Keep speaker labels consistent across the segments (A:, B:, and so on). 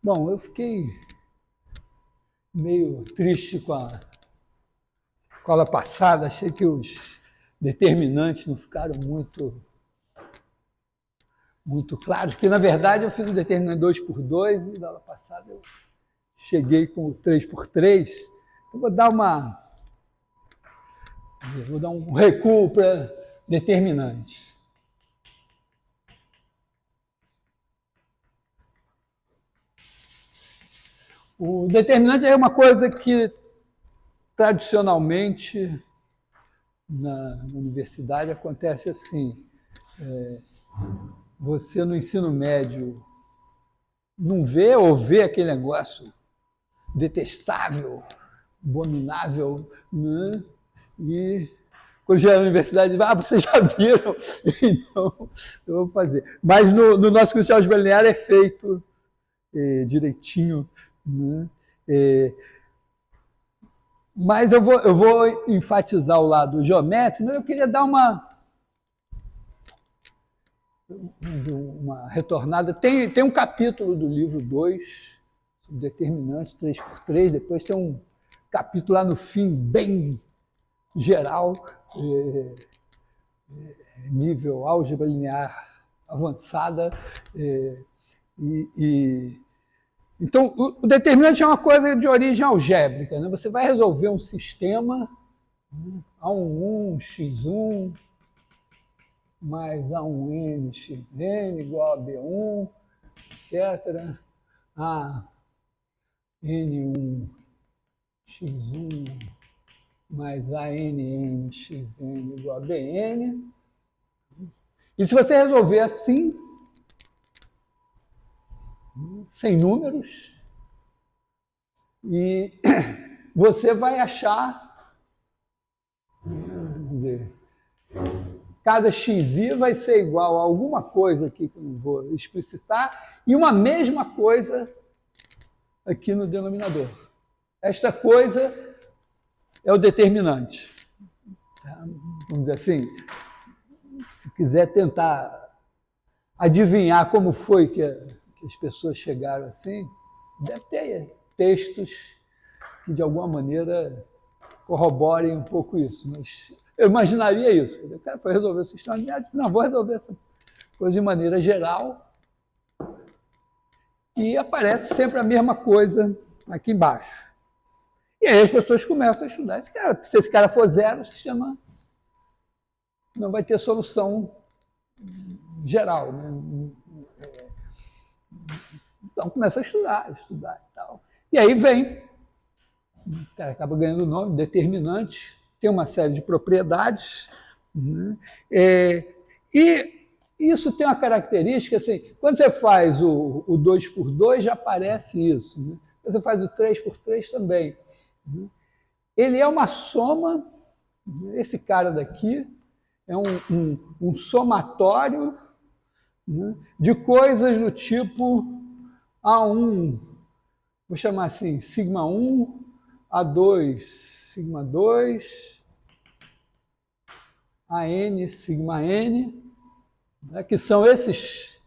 A: Bom, eu fiquei meio triste com a escola passada, achei que os determinantes não ficaram muito claros, porque na verdade eu fiz o determinante 2 por 2 e na aula passada eu cheguei com o 3 por 3. Então vou dar um recuo para determinante. O determinante é uma coisa que tradicionalmente na universidade acontece assim. Você no ensino médio não vê ou vê aquele negócio detestável, abominável, né? E quando chega na universidade, vocês já viram, então eu vou fazer. Mas no nosso curso de álgebra linear é feito direitinho, né? Mas eu vou enfatizar o lado geométrico, mas eu queria dar uma retornada. Tem um capítulo do livro 2, determinante 3 por 3, depois tem um capítulo lá no fim, bem geral, nível álgebra linear avançada. Então, o determinante é uma coisa de origem algébrica, né? Você vai resolver um sistema, A11, x1, mais A1n, xn igual a B1, etc. A N1, x1, mais ANN, xn igual a Bn. E se você resolver assim, sem números, e você vai achar, vamos dizer, cada xi vai ser igual a alguma coisa aqui que eu não vou explicitar, e uma mesma coisa aqui no denominador. Esta coisa é o determinante. Vamos dizer assim, se quiser tentar adivinhar como foi que as pessoas chegaram assim, deve ter textos que de alguma maneira corroborem um pouco isso. Mas eu imaginaria isso. O cara foi resolver o sistema linear, disse, não, vou resolver essa coisa de maneira geral. E aparece sempre a mesma coisa aqui embaixo. E aí as pessoas começam a estudar esse cara. Se esse cara for zero, o sistema não vai ter solução geral. Né? Então começa a estudar e tal. E aí vem, o cara acaba ganhando o nome, determinante, tem uma série de propriedades, né? E isso tem uma característica, assim, quando você faz o 2 por 2 já aparece isso, né? Quando você faz o 3 por 3 também. Né? Ele é uma soma, esse cara daqui é um somatório, né, de coisas do tipo A1, vou chamar assim, sigma 1, A2, sigma 2, AN, sigma N, né, que são esses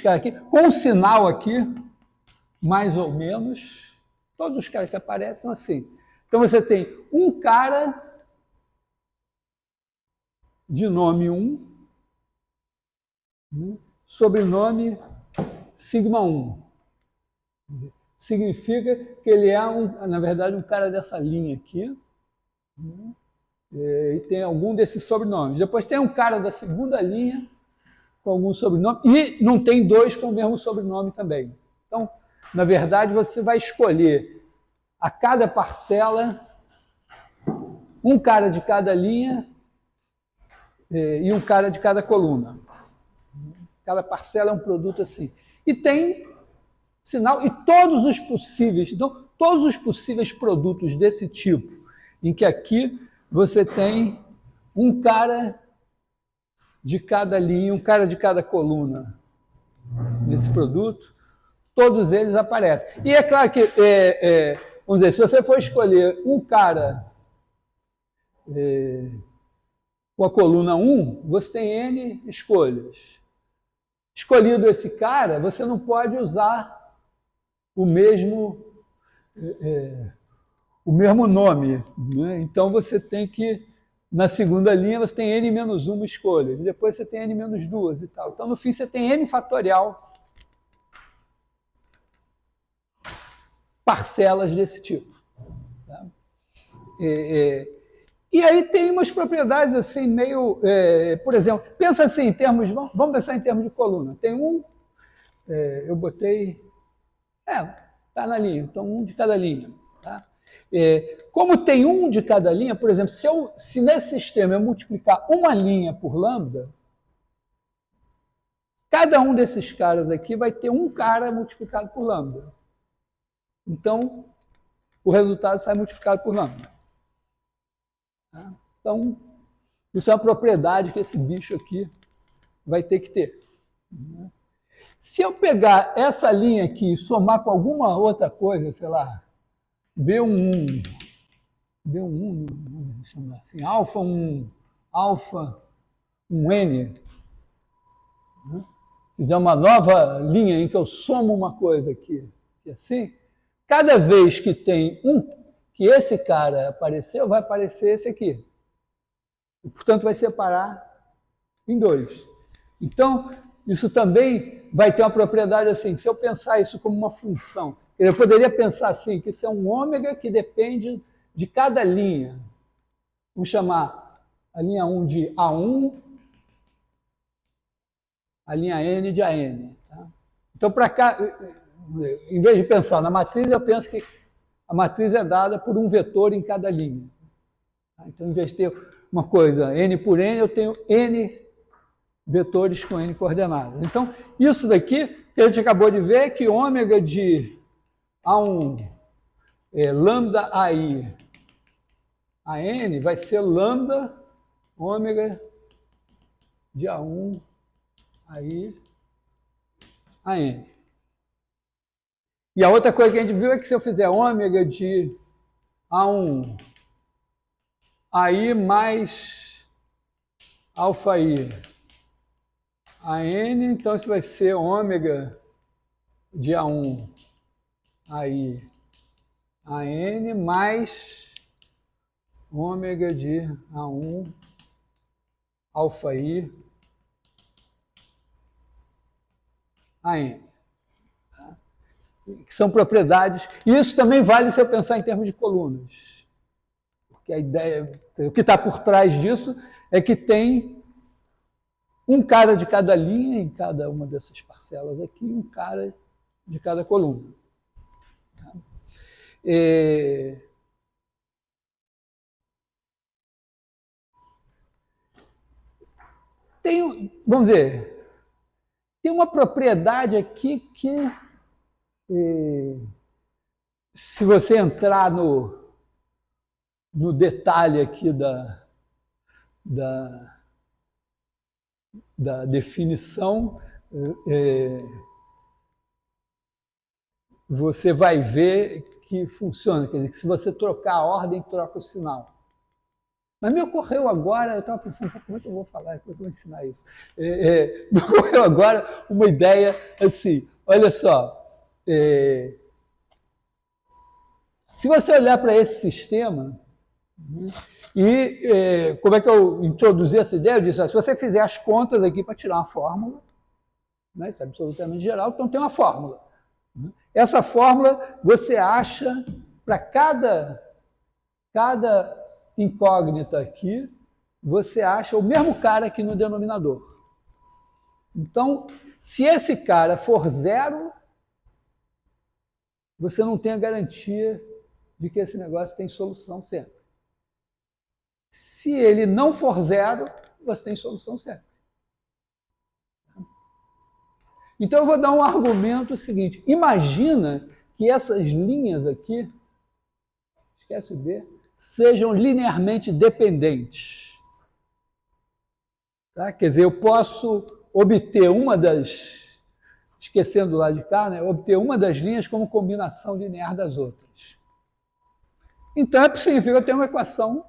A: caras aqui, com um sinal aqui, mais ou menos, todos os caras que aparecem são assim. Então você tem um cara de nome 1, né, sobrenome sigma 1. Significa que ele é, na verdade, um cara dessa linha aqui, né, e tem algum desses sobrenomes. Depois tem um cara da segunda linha com algum sobrenome, e não tem dois com o mesmo sobrenome também. Então, na verdade, você vai escolher a cada parcela um cara de cada linha e um cara de cada coluna. Cada parcela é um produto assim. E tem sinal, e todos os possíveis, então, todos os possíveis produtos desse tipo, em que aqui você tem um cara de cada linha, um cara de cada coluna nesse produto, todos eles aparecem. E é claro que, vamos dizer, se você for escolher um cara com a coluna 1, você tem N escolhas. Escolhido esse cara, você não pode usar o mesmo, o mesmo nome. Né? Então você tem que, na segunda linha, você tem n menos 1 escolhas, depois você tem n menos 2 e tal. Então, no fim, você tem n fatorial parcelas desse tipo. Tá? E aí tem umas propriedades assim, meio... por exemplo, pensa assim, em termos... Vamos pensar em termos de coluna. Tem eu botei... está na linha, então um de cada linha. Tá? Como tem um de cada linha, por exemplo, se nesse sistema eu multiplicar uma linha por lambda, cada um desses caras aqui vai ter um cara multiplicado por lambda. Então, o resultado sai multiplicado por lambda. Tá? Então, isso é uma propriedade que esse bicho aqui vai ter que ter. Se eu pegar essa linha aqui e somar com alguma outra coisa, sei lá, B11, vamos chamar assim, alfa 1, alfa 1N, né? Fizer uma nova linha em que eu somo uma coisa aqui, e assim, cada vez que tem que esse cara apareceu, vai aparecer esse aqui. E, portanto, vai separar em 2. Então, isso também vai ter uma propriedade assim, se eu pensar isso como uma função, eu poderia pensar assim, que isso é um ômega que depende de cada linha. Vamos chamar a linha 1 de A1, a linha N de AN. Tá? Então, para cá, em vez de pensar na matriz, eu penso que a matriz é dada por um vetor em cada linha. Tá? Então, em vez de ter uma coisa N por N, eu tenho N vetores com N coordenadas. Então, isso daqui que a gente acabou de ver é que ômega de A1 lambda AI a N vai ser lambda ômega de A1 aí a N. E a outra coisa que a gente viu é que se eu fizer ômega de A1 aí mais alfa I a N, então isso vai ser ômega de A1 aí a N mais ômega de A1 alfa I a N. Tá? Que são propriedades. E isso também vale se eu pensar em termos de colunas. Porque a ideia, o que está por trás disso é que tem um cara de cada linha em cada uma dessas parcelas aqui, um cara de cada coluna. Tá? Vamos dizer, tem uma propriedade aqui que, se você entrar no detalhe aqui da definição, você vai ver que funciona. Quer dizer, que se você trocar a ordem, troca o sinal. Mas me ocorreu agora, eu estava pensando, como é que eu vou falar, como é que eu vou ensinar isso? Me ocorreu agora uma ideia assim, olha só, se você olhar para esse sistema, e como é que eu introduzi essa ideia? Eu disse, se você fizer as contas aqui para tirar uma fórmula, né, isso é absolutamente geral, então tem uma fórmula. Essa fórmula você acha para cada incógnita aqui, você acha o mesmo cara aqui no denominador. Então, se esse cara for zero, você não tem a garantia de que esse negócio tem solução sempre. Se ele não for zero, você tem solução sempre. Então, eu vou dar um argumento seguinte. Imagina que essas linhas aqui, esquece o B, sejam linearmente dependentes. Tá? Quer dizer, eu posso obter uma das, esquecendo lá de cá, né, obter uma das linhas como combinação linear das outras. Então, é possível eu ter uma equação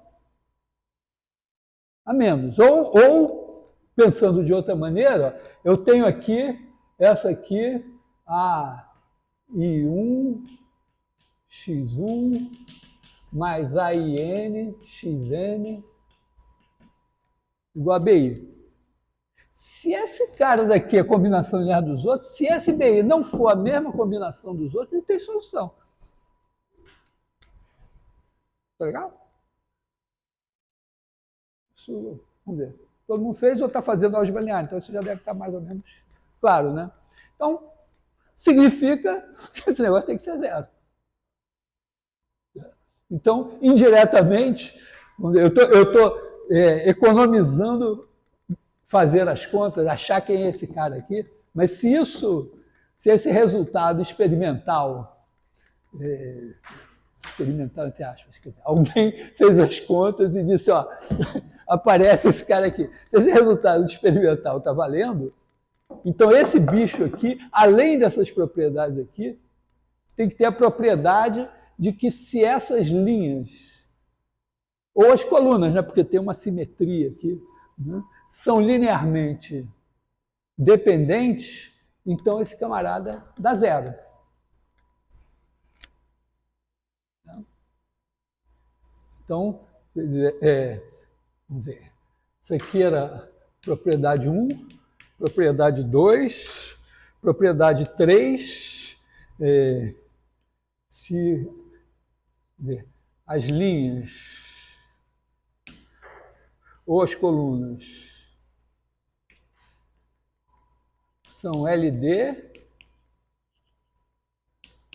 A: a menos. Ou pensando de outra maneira, eu tenho aqui, essa aqui, I1, X1, mais AIN, XN, igual a BI. Se esse cara daqui é a combinação linear dos outros, se esse BI não for a mesma combinação dos outros, não tem solução. Tá legal? Isso, vamos ver. Todo mundo fez ou está fazendo álgebra linear, então isso já deve estar mais ou menos claro, né? Então, significa que esse negócio tem que ser zero. Então, indiretamente, eu estou economizando fazer as contas, achar quem é esse cara aqui, mas se esse resultado experimental, experimental entre aspas, alguém fez as contas e disse, ó, aparece esse cara aqui, se esse resultado experimental está valendo, então esse bicho aqui, além dessas propriedades aqui, tem que ter a propriedade de que se essas linhas, ou as colunas, né, porque tem uma simetria aqui, né, são linearmente dependentes, então esse camarada dá zero. Então, vamos dizer, isso aqui era propriedade 1, propriedade 2, propriedade 3, se dizer, as linhas ou as colunas são LD,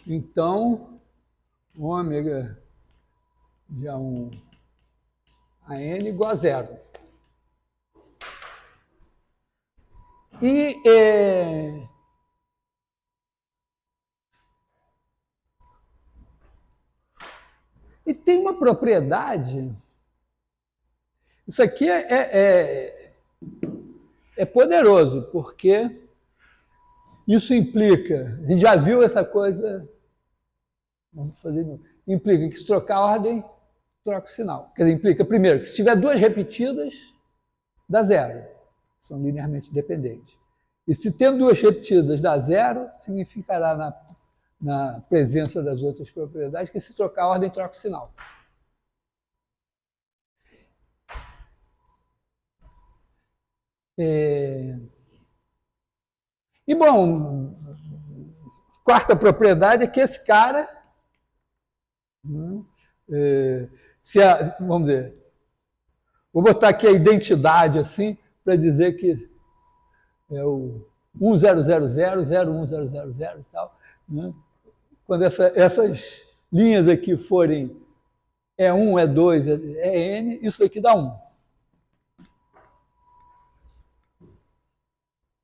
A: então ômega de A1 a N igual a zero. E tem uma propriedade, isso aqui é poderoso, porque isso implica, a gente já viu essa coisa, vamos fazer de novo, implica que se trocar a ordem, troca o sinal. Quer dizer, implica, primeiro, que se tiver duas repetidas, dá zero, são linearmente dependentes. E se tendo duas repetidas dá zero, significará na presença das outras propriedades que se trocar a ordem, troca o sinal. E, bom, quarta propriedade é que esse cara, vamos dizer, vou botar aqui a identidade assim, para dizer que é o 100000101000 e tal, né? Quando essas linhas aqui forem E1, E2, EN, isso aqui dá 1.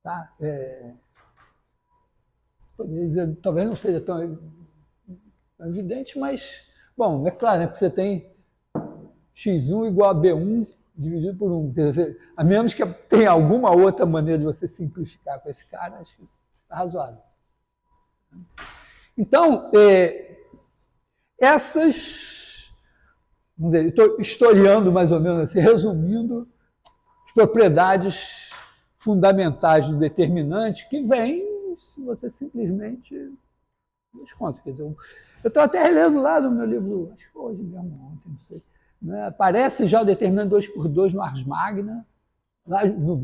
A: Tá? Talvez não seja tão evidente, mas, bom, é claro, né, porque você tem x1 igual a b1 dividido por 1. Quer dizer, a menos que tenha alguma outra maneira de você simplificar com esse cara, acho que está razoável. Então, essas, vamos dizer, eu estou historiando mais ou menos assim, resumindo as propriedades fundamentais do determinante que vêm se você simplesmente desconta. Quer dizer, eu estou até relendo lá no meu livro, acho que hoje mesmo, ontem, não sei. Né? Aparece já o determinante 2x2 no Ars Magna, lá no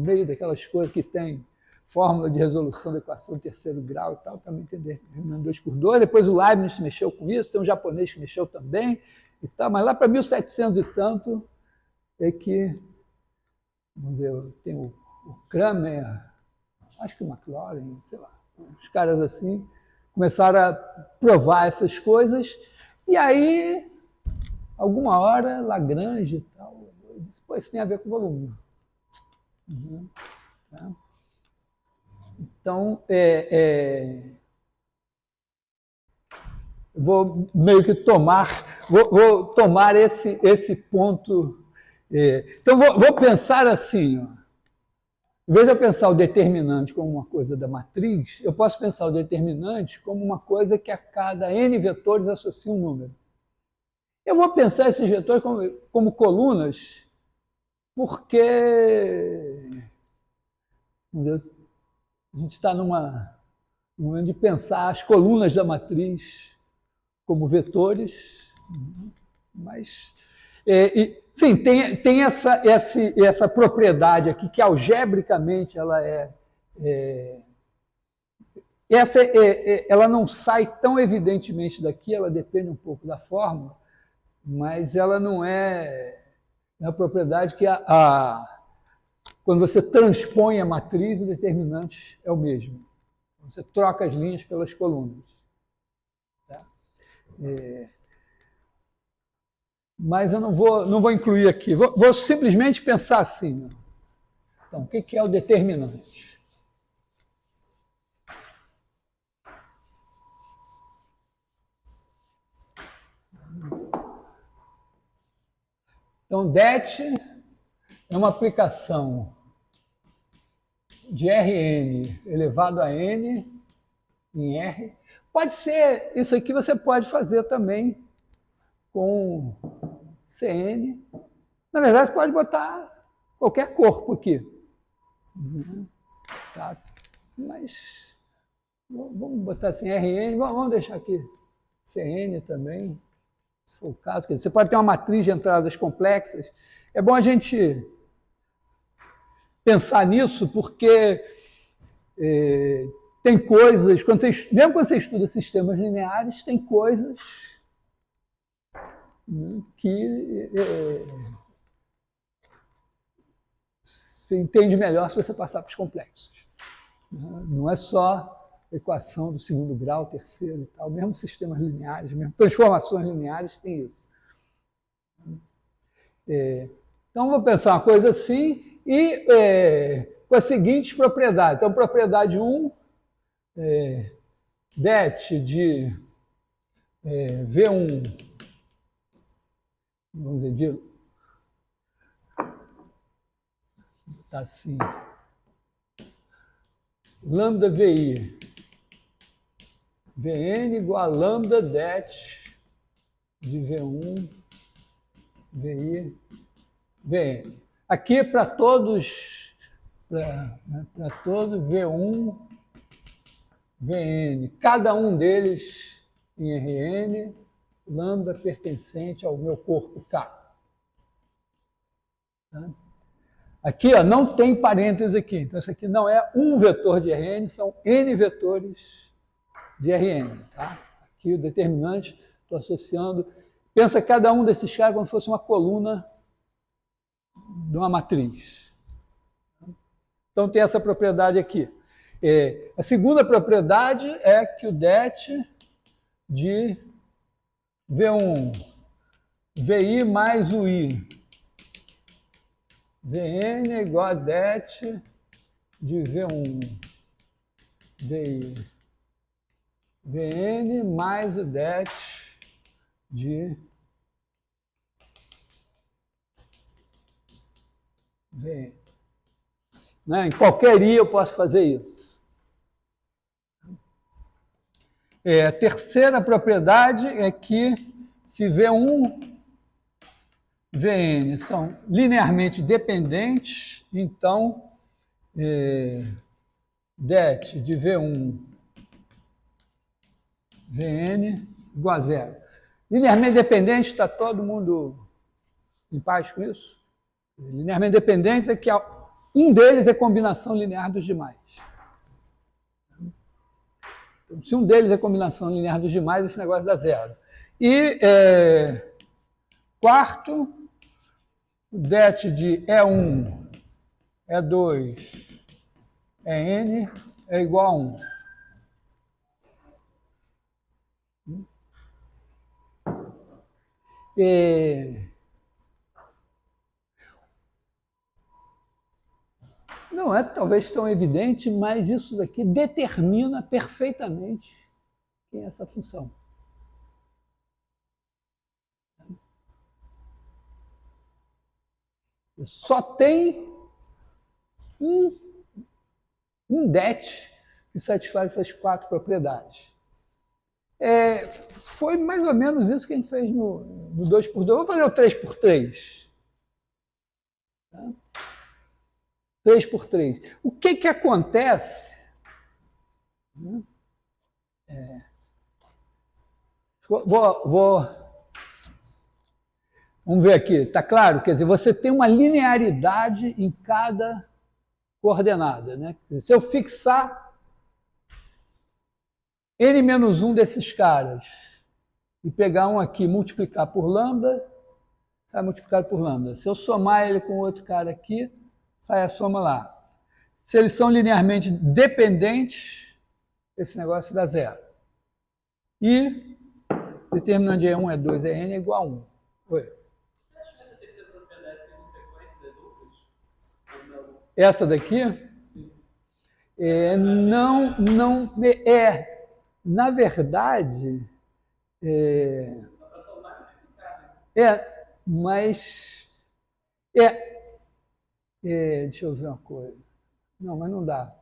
A: meio daquelas coisas que tem fórmula de resolução da equação de terceiro grau e tal, também tem determinante 2x2. Depois o Leibniz mexeu com isso, tem um japonês que mexeu também, e tal, mas lá para 1700 e tanto é que, vamos dizer, tem o Kramer, acho que o McLaurin, sei lá, os caras assim, começaram a provar essas coisas, e aí, alguma hora, Lagrange e tal, disse, pô, isso tem a ver com volume. Tá? Então, vou meio que vou tomar esse ponto. Então, vou pensar assim, ó. Em vez de eu pensar o determinante como uma coisa da matriz, eu posso pensar o determinante como uma coisa que a cada n vetores associa um número. Eu vou pensar esses vetores como colunas, porque a gente está numa no momento de pensar as colunas da matriz como vetores, mas sim, tem essa propriedade aqui que algebricamente ela ela não sai tão evidentemente daqui, ela depende um pouco da fórmula, mas ela não é a propriedade que quando você transpõe a matriz, o determinante é o mesmo. Você troca as linhas pelas colunas. Tá? Mas eu não vou incluir aqui. Vou simplesmente pensar assim. Então, o que é o determinante? Então, det é uma aplicação de Rn elevado a n em R. Pode ser, isso aqui você pode fazer também com Cn. Na verdade, você pode botar qualquer corpo aqui. Tá? Mas vamos botar assim, Rn, vamos deixar aqui Cn também, se for o caso. Quer dizer, você pode ter uma matriz de entradas complexas. É bom a gente pensar nisso, porque tem coisas, mesmo quando você estuda sistemas lineares, tem coisas que se entende melhor se você passar para os complexos. Não é só equação do segundo grau, terceiro e tal, mesmo sistemas lineares, mesmo transformações lineares tem isso. Então, vou pensar uma coisa assim e com as seguintes propriedades. Então, propriedade 1, det de V1, vamos dizer, tá assim, lambda VI, Vn igual a lambda det de V1, VI, Vn. Aqui para todos, para todos V1, Vn, cada um deles em Rn, lambda pertencente ao meu corpo K. Tá? Aqui não tem parênteses aqui, então isso aqui não é um vetor de Rn, são n vetores de Rn. Tá? Aqui o determinante, estou associando, pensa cada um desses caras como se fosse uma coluna de uma matriz. Então tem essa propriedade aqui. A segunda propriedade é que o det de V1, VI mais o I, Vn é igual a det de V1, VI, Vn mais o det de Vn. Né? Em qualquer I eu posso fazer isso. A terceira propriedade é que se V1, Vn são linearmente dependentes, então det de V1, Vn igual a zero. Linearmente dependente, está todo mundo em paz com isso? Linearmente dependentes é que um deles é combinação linear dos demais. Então, se um deles é combinação linear dos demais, esse negócio dá zero. E quarto, o det de E1, E2, En é igual a 1. Não é talvez tão evidente, mas isso daqui determina perfeitamente quem é essa função. Só tem um det que satisfaz essas quatro propriedades. Foi mais ou menos isso que a gente fez no 2x2. Vamos fazer o 3x3. Tá? 3x3. O que acontece? Vamos ver aqui, está claro? Quer dizer, você tem uma linearidade em cada coordenada, né? Se eu fixar n-1 desses caras e pegar um aqui, multiplicar por lambda, sai multiplicado por lambda. Se eu somar ele com outro cara aqui, sai a soma lá. Se eles são linearmente dependentes, esse negócio dá zero. E determinante de E1 é 2, é N é igual a 1. Oi. Essa daqui? Não, na verdade, mas, deixa eu ver uma coisa, não, mas não dá.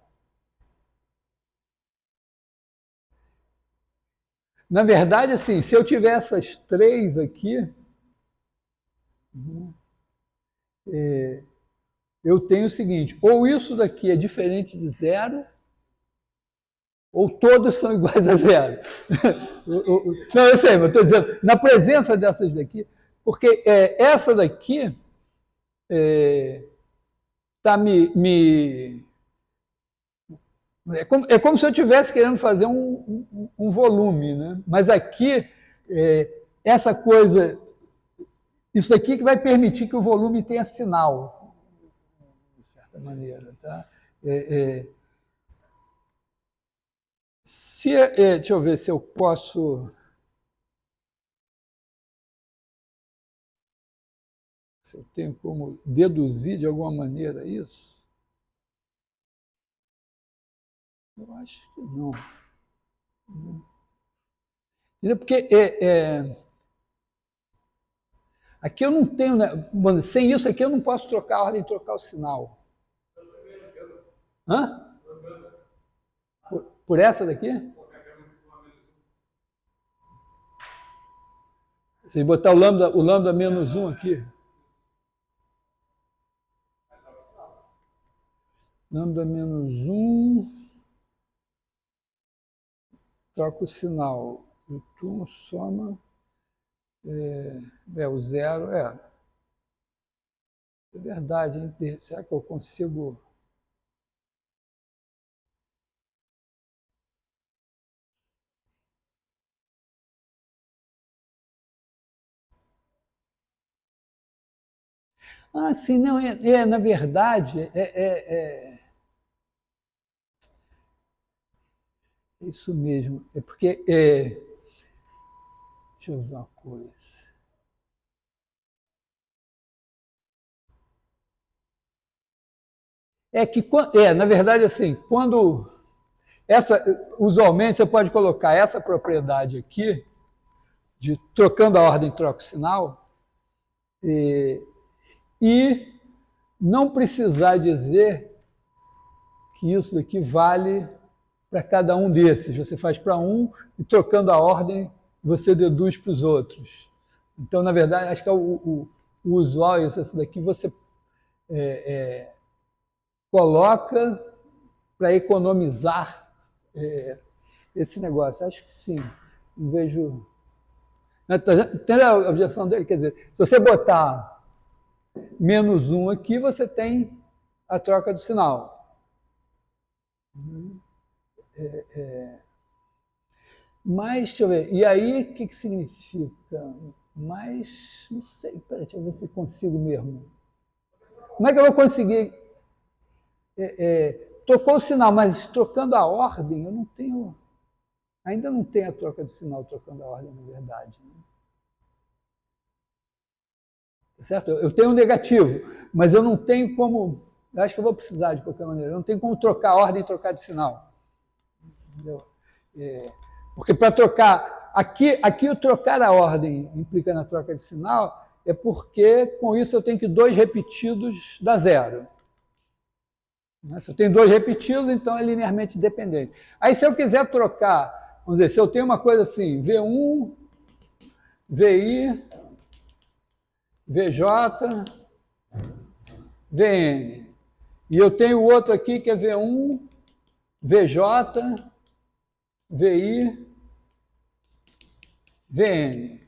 A: Na verdade, assim, se eu tiver essas três aqui, eu tenho o seguinte, ou isso daqui é diferente de zero, ou todos são iguais a zero. Não, eu sei, mas estou dizendo, na presença dessas daqui, porque essa daqui está é como se eu estivesse querendo fazer um volume, né? Mas aqui, essa coisa, isso aqui que vai permitir que o volume tenha sinal, de certa maneira, tá? Deixa eu ver se eu posso... Se eu tenho como deduzir de alguma maneira isso. Eu acho que não. Porque aqui eu não tenho... Né, sem isso aqui eu não posso trocar a ordem e trocar o sinal. Hã? Por essa daqui? Se botar o lambda menos 1 aqui. Lambda menos 1. Troca o sinal. O turno soma. O zero. É verdade, hein? Será que eu consigo... Ah, sim, não, na verdade, isso mesmo, é porque, deixa eu ver uma coisa, na verdade, assim, quando, usualmente você pode colocar essa propriedade aqui, de trocando a ordem, troca o sinal, e não precisar dizer que isso daqui vale para cada um desses. Você faz para um e trocando a ordem, você deduz para os outros. Então, na verdade, acho que o usual é isso daqui, você coloca para economizar esse negócio. Acho que sim. Não vejo... Entendeu a objeção dele? Quer dizer, se você botar menos 1 aqui, você tem a troca do sinal. Mas, deixa eu ver, e aí o que significa? Mas, não sei, peraí, deixa eu ver se consigo mesmo. Como é que eu vou conseguir? Trocou o sinal, mas trocando a ordem, eu não tenho... Ainda não tem a troca de sinal trocando a ordem, na verdade. Né? Certo? Eu tenho um negativo, mas eu não tenho como... Eu acho que eu vou precisar de qualquer maneira. Eu não tenho como trocar a ordem e trocar de sinal. Entendeu? Porque para trocar... Aqui o trocar a ordem implica na troca de sinal, é porque com isso eu tenho que 2 repetidos dá zero. Se eu tenho 2 repetidos, então é linearmente dependente. Aí se eu quiser trocar, vamos dizer, se eu tenho uma coisa assim, V1, VI, VJ, VN. E eu tenho outro aqui que é V1, VJ, VI, VN.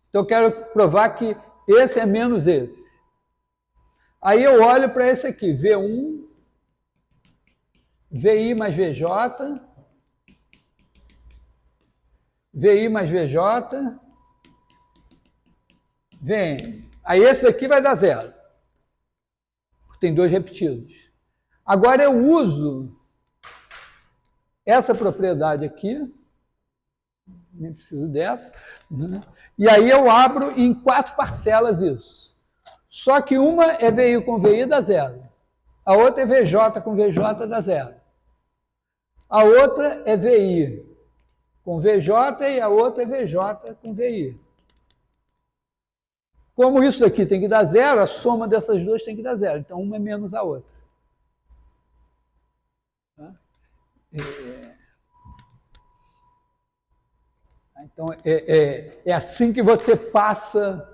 A: Então, eu quero provar que esse é menos esse. Aí eu olho para esse aqui, V1, VI mais VJ, VI mais VJ, VN. Aí esse daqui vai dar zero. Tem dois repetidos. Agora eu uso essa propriedade aqui, nem preciso dessa, né? E aí eu abro em 4 parcelas isso. Só que uma é VI com VI dá zero. A outra é VJ com VJ dá zero. A outra é VI com VJ e a outra é VJ com VI. Como isso aqui tem que dar zero, a soma dessas duas tem que dar zero. Então, uma é menos a outra. Então, é assim que você passa.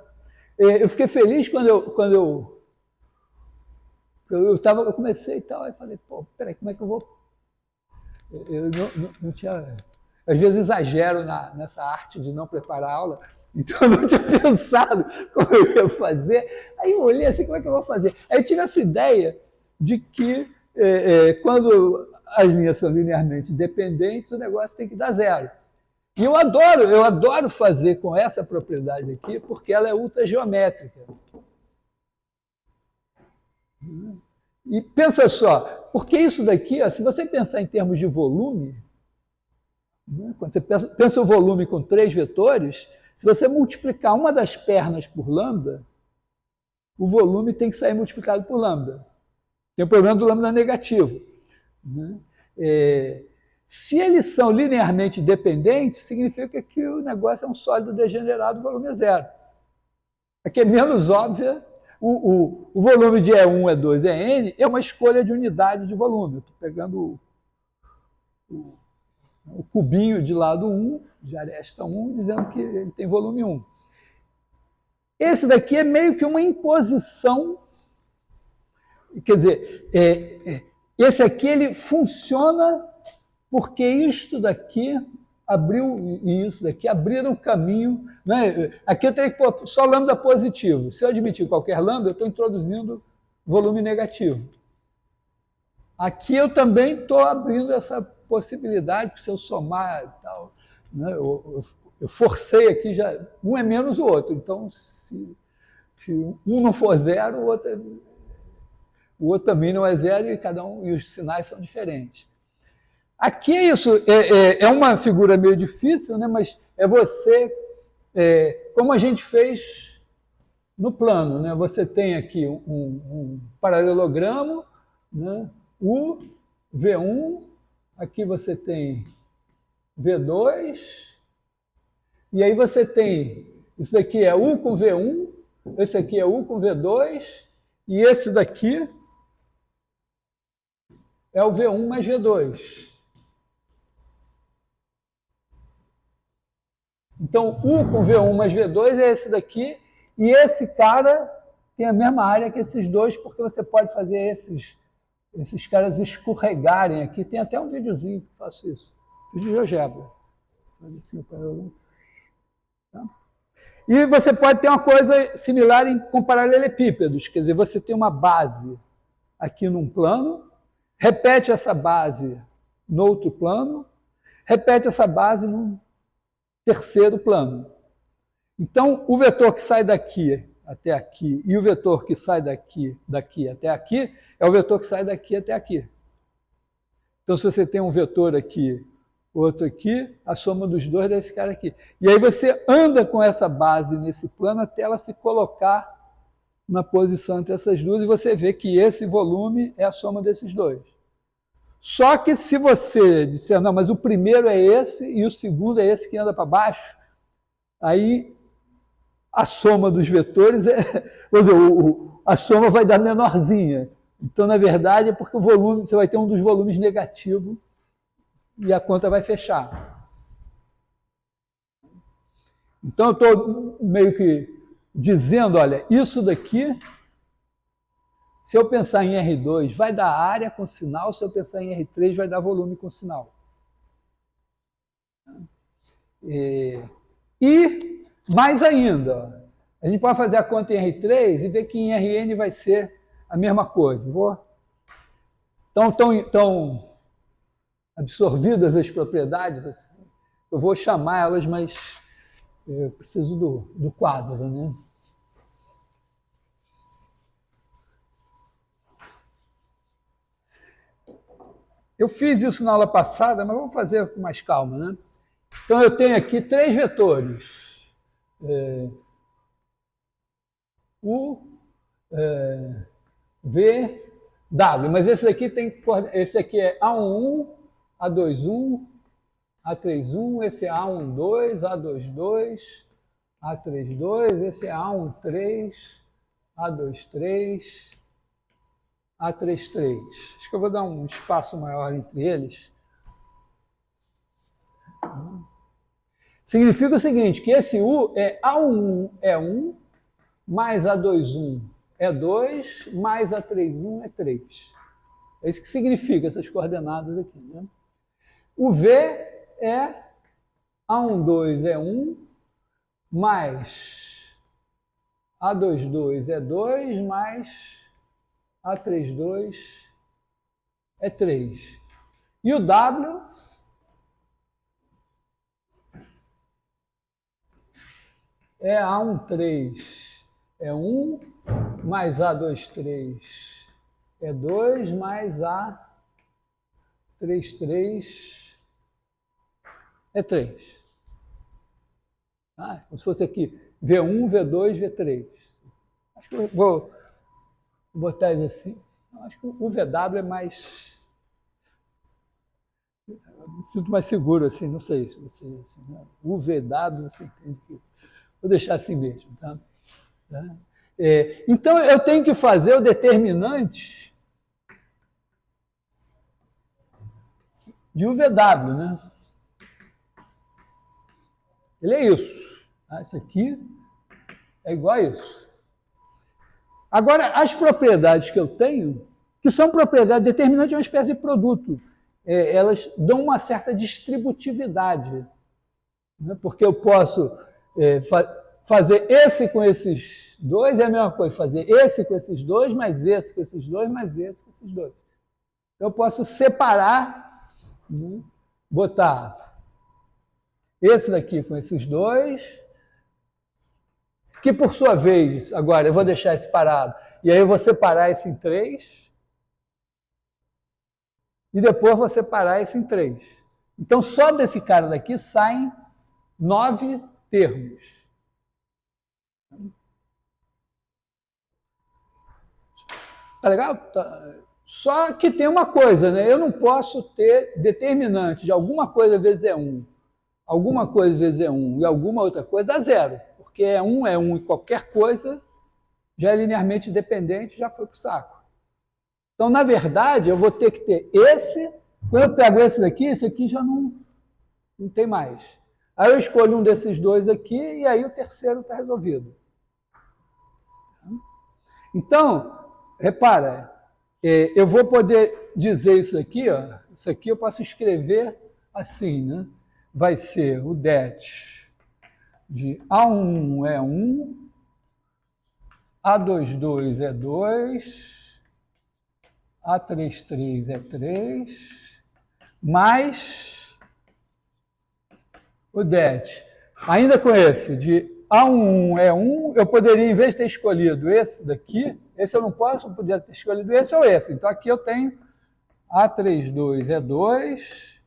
A: Eu fiquei feliz quando eu comecei e tal, aí falei, pô, peraí, como é que eu vou... Eu não tinha... Às vezes exagero nessa arte de não preparar a aula, então eu não tinha pensado como eu ia fazer. Aí eu olhei assim, como é que eu vou fazer? Aí eu tive essa ideia de que quando as linhas são linearmente dependentes, o negócio tem que dar zero. E eu adoro fazer com essa propriedade aqui, porque ela é ultra geométrica. E pensa só, porque isso daqui, ó, se você pensar em termos de volume, né, quando você pensa o volume com 3 vetores, se você multiplicar uma das pernas por lambda, o volume tem que sair multiplicado por lambda. Tem o problema do lambda negativo. Né? Se eles são linearmente dependentes, significa que o negócio é um sólido degenerado, o volume é zero. Aqui é menos óbvia. O volume de E1, E2, En é uma escolha de unidade de volume. Estou pegando o cubinho de lado 1, de aresta 1, dizendo que ele tem volume 1. Esse daqui é meio que uma imposição. Quer dizer, esse aqui ele funciona porque isto daqui abriu, e isso daqui abriram o caminho. Né? Aqui eu teria que pôr só lambda positivo. Se eu admitir qualquer lambda, eu estou introduzindo volume negativo. Aqui eu também estou abrindo essa possibilidade, porque se eu somar e tal, né? Eu forcei aqui, já um é menos o outro. Então, se um não for zero, o outro também não é zero, e os sinais são diferentes. Aqui isso é uma figura meio difícil, né? Mas é você, como a gente fez no plano, né? Você tem aqui um paralelogramo, né? U, V1, aqui você tem V2, e aí você tem, isso daqui é U com V1, esse aqui é U com V2, e esse daqui é o V1 mais V2. Então, U com V1 mais V2 é esse daqui, e esse cara tem a mesma área que esses dois, porque você pode fazer esses caras escorregarem aqui. Tem até um videozinho que faço isso, vídeo de GeoGebra. Tá? E você pode ter uma coisa similar com paralelepípedos, quer dizer, você tem uma base aqui num plano, repete essa base no outro plano, repete essa base num terceiro plano. Então, o vetor que sai daqui até aqui e o vetor que sai daqui até aqui é o vetor que sai daqui até aqui. Então, se você tem um vetor aqui, outro aqui, a soma dos dois dá esse cara aqui. E aí você anda com essa base nesse plano até ela se colocar na posição entre essas duas e você vê que esse volume é a soma desses dois. Só que se você disser, não, mas o primeiro é esse e o segundo é esse que anda para baixo, aí a soma dos vetores, a soma vai dar menorzinha. Então, na verdade, é porque o volume, você vai ter um dos volumes negativo e a conta vai fechar. Então, eu estou meio que dizendo, olha, isso daqui, se eu pensar em R2, vai dar área com sinal, se eu pensar em R3, vai dar volume com sinal. E mais ainda, ó, a gente pode fazer a conta em R3 e ver que em Rn vai ser a mesma coisa. Estão absorvidas as propriedades, assim. Eu vou chamar elas, mas eu preciso do quadro, né? Eu fiz isso na aula passada, mas vamos fazer com mais calma, né? Então eu tenho aqui 3 vetores. U, V, W. Mas esse aqui esse aqui é A11, A21, A31, esse é A12, A22, A32, esse é A13, A23, A33. Acho que eu vou dar um espaço maior entre eles. Significa o seguinte, que esse U é A11 é 1, mais A21 é 2, mais A31 é 3. É isso que significa essas coordenadas aqui, né? O V é A12 é 1, mais A22 é 2, mais A32 é 3. E o W é A13 é 1, mais A23 é 2, mais A33 é 3. Como se fosse aqui V1, V2, V3. Acho que eu vou botar ele assim. Acho que o VW é mais... Eu me sinto mais seguro, assim, não sei se você... Assim, né? O VW, você entende que... Vou deixar assim mesmo, tá? Então, eu tenho que fazer o determinante de UVW, né? Ele é isso. Isso aqui é igual a isso. Agora, as propriedades que eu tenho, que são propriedades determinantes de uma espécie de produto, elas dão uma certa distributividade, né? Porque eu posso fazer esse com esses dois, é a mesma coisa, fazer esse com esses dois, mais esse com esses dois, mais esse com esses dois. Eu posso separar, né? Botar esse daqui com esses dois, que por sua vez, agora eu vou deixar esse parado, e aí eu vou separar esse em 3, e depois vou separar esse em 3. Então, só desse cara daqui saem 9 termos. Tá legal? Só que tem uma coisa, né? Eu não posso ter determinante de alguma coisa vezes E1, alguma coisa vezes E1 e alguma outra coisa dá 0. Porque E1 e qualquer coisa já é linearmente dependente, já foi para o saco. Então, na verdade, eu vou ter que ter esse. Quando eu pego esse aqui já não tem mais. Aí eu escolho um desses dois aqui e aí o terceiro está resolvido. Então, repara, eu vou poder dizer isso aqui, ó. Isso aqui eu posso escrever assim, né? Vai ser o det de A1 é 1, A22 é 2, A33 é 3, mais o det. Ainda com esse de A11 é 1, eu poderia, em vez de ter escolhido esse daqui, esse eu não posso, eu poderia ter escolhido esse ou esse. Então aqui eu tenho A32 é 2,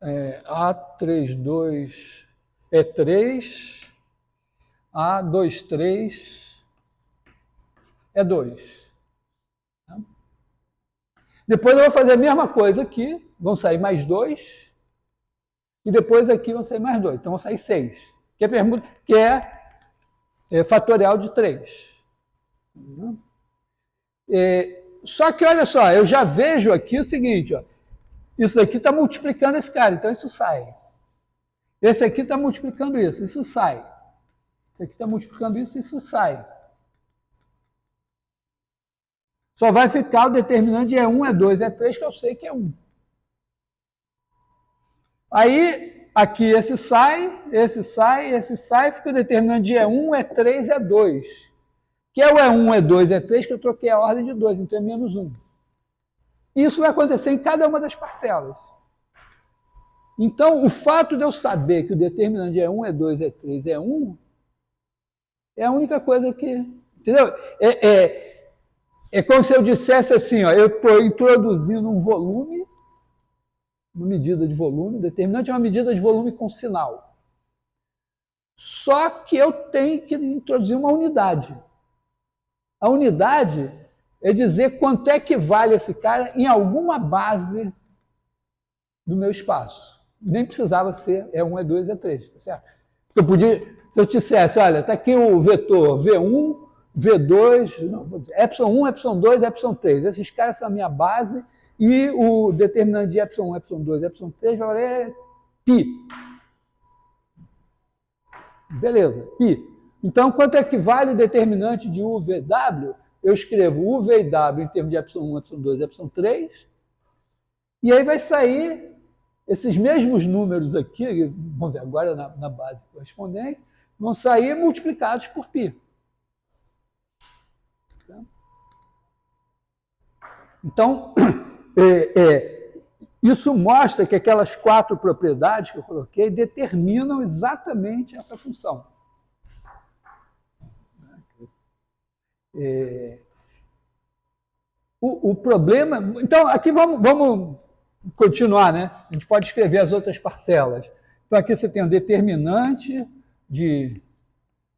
A: A32 é 3, A23 é 2. Depois eu vou fazer a mesma coisa aqui, vão sair mais 2, e depois aqui vão sair mais 2, então vão sair 6, que é fatorial de 3. Só que, olha só, eu já vejo aqui o seguinte, ó, isso aqui está multiplicando esse cara, então isso sai. Esse aqui está multiplicando isso sai. Esse aqui está multiplicando isso sai. Só vai ficar o determinante de E1, E2, E3, que eu sei que é 1. Aí, aqui esse sai, fica o determinante de E1, E3, E2. Que é o E1, E2, E3, que eu troquei a ordem de 2, então é menos 1. Isso vai acontecer em cada uma das parcelas. Então, o fato de eu saber que o determinante de E1, E2, E3, E1 é a única coisa que... Entendeu? É como se eu dissesse assim, ó, eu estou introduzindo um volume, uma medida de volume, determinante é uma medida de volume com sinal. Só que eu tenho que introduzir uma unidade. A unidade é dizer quanto é que vale esse cara em alguma base do meu espaço. Nem precisava ser E1, E2, E3, tá certo? Eu podia, se eu dissesse, olha, está aqui o vetor V1, V2, não, vou dizer, ε1, ε2, ε3. Esses caras são a minha base e o determinante de ε1, ε2, ε3 vai é π. Beleza, π. Então, quanto é que vale o determinante de U, V, W? Eu escrevo U, V e W em termos de ε1, ε2, ε3, e aí vai sair esses mesmos números aqui, vamos ver, agora na base correspondente, vão sair multiplicados por π. Então, isso mostra que aquelas 4 propriedades que eu coloquei determinam exatamente essa função. O problema... Então, aqui vamos continuar, né? A gente pode escrever as outras parcelas. Então, aqui você tem o determinante de...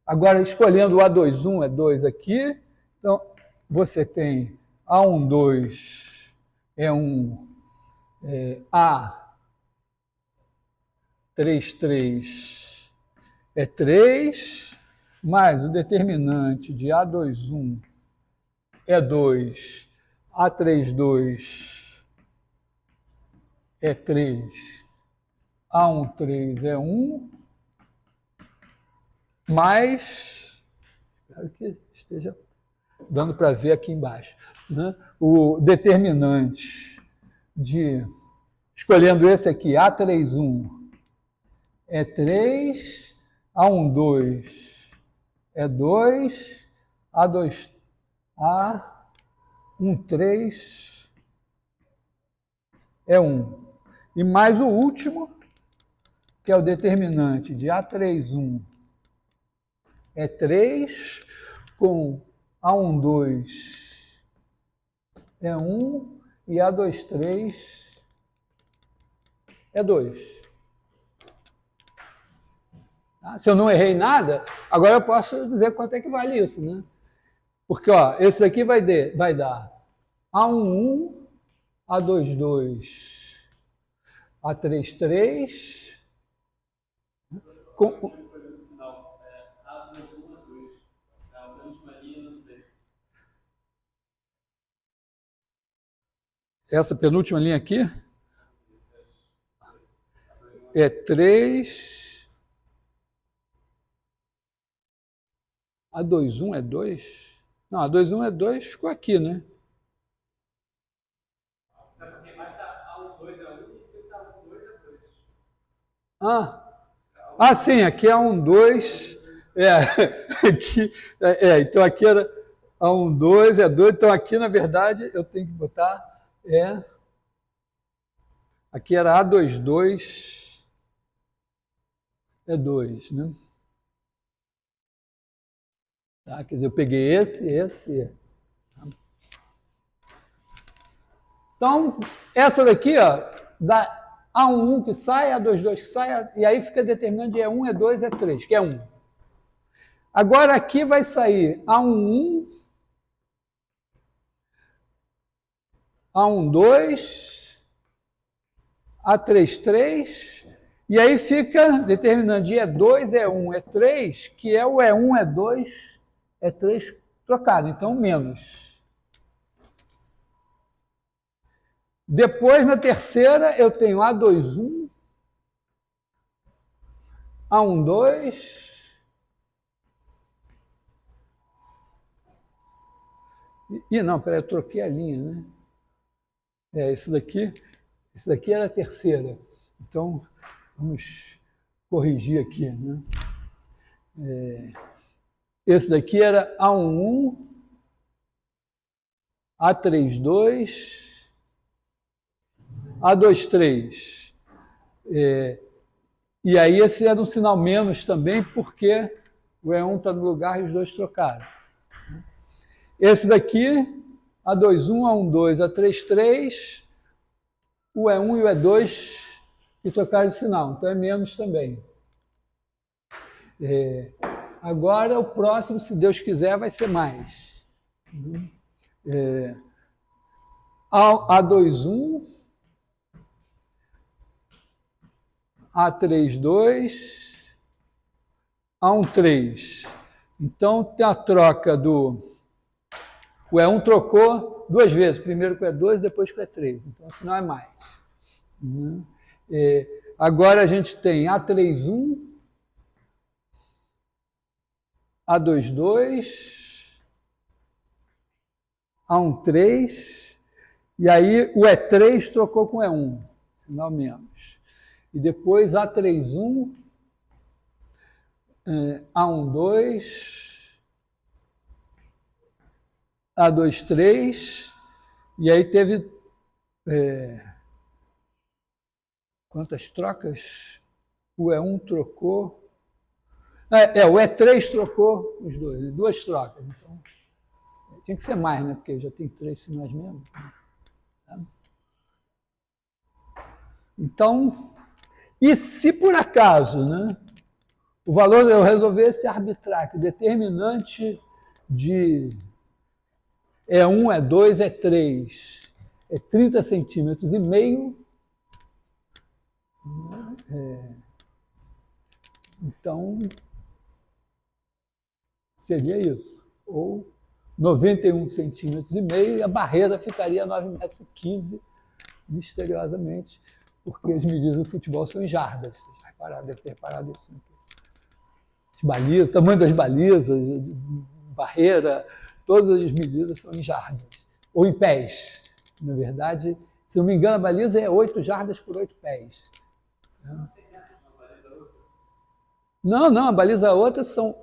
A: Agora, escolhendo o A21, E2 aqui, então, você tem A12, E1, A33, E3, mais o determinante de A21, E2, A32, E3, A13, E1, mais, espero que esteja dando para ver aqui embaixo, né? O determinante de, escolhendo esse aqui, A31, E3, A12, E2, A2, A13, E1. E mais o último, que é o determinante de A31, E3, com A12, E1 e A23, E2. Se eu não errei nada, agora eu posso dizer quanto é que vale isso, né? Porque, ó, esse daqui vai dar A11, A22, A33, com... Essa penúltima linha aqui é 3, A21 é 2? Não, A21 é 2, ficou aqui, né? É porque vai estar A12 é 1 e se está A12 é 2. Sim, aqui é A12, então aqui era A12 é 2, então aqui na verdade eu tenho que botar aqui era A22 é 2, né? Tá? Quer dizer, eu peguei esse. Então, essa daqui, ó, dá A11 que sai, A22 que sai, e aí fica determinando de E1, E2, E3, que é 1. Agora aqui vai sair A11, A12, A33, e aí fica determinando de E2, E1, E3, que é o E1, E2, E3 trocado, então menos. Depois, na terceira, eu tenho A21, A12, não, peraí, eu troquei a linha, né? Esse daqui era a terceira. Então, vamos corrigir aqui, né? Esse daqui era A11, A32, A23. E aí esse era um sinal menos também, porque o E1 está no lugar e os dois trocaram. Esse daqui, A21, A12, A33, o E1 e o E2 que trocaram de sinal, então é menos também. Agora o próximo, se Deus quiser, vai ser mais. A21, A32, A13. Então tem a troca do... O E1 trocou duas vezes, primeiro com o E2 e depois com o E3. Então, sinal é mais. Agora a gente tem A31, A22, A13, e aí o E3 trocou com o E1, sinal menos. E depois A31, A12, A23, e aí teve quantas trocas? O E1 trocou... o E3 trocou os dois, duas trocas. Então, tinha que ser mais, né? Porque já tem 3 sinais mesmo. Então, e se por acaso, né, o valor eu resolvesse arbitrar que o determinante de E1, E2, E3 é 30 centímetros e meio, então seria isso. Ou 91 centímetros e meio e a barreira ficaria 9,15 metros, misteriosamente, porque as medidas do futebol são em jardas. Vocês deve ter reparado isso. As balizas, o tamanho das balizas, barreira, todas as medidas são em jardas. Ou em pés. Na verdade, se não me engano, a baliza é 8 jardas por 8 pés. Não, a baliza outra são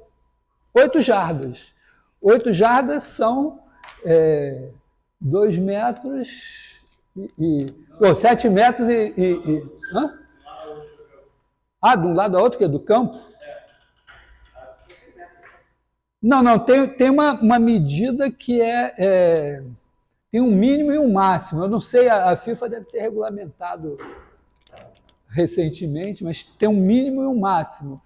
A: 8 jardas. 8 jardas são 2 metros e 7 metros hã? De um lado a outro, que é do campo? Não, tem uma medida que tem um mínimo e um máximo. Eu não sei, a FIFA deve ter regulamentado recentemente, mas tem um mínimo e um máximo.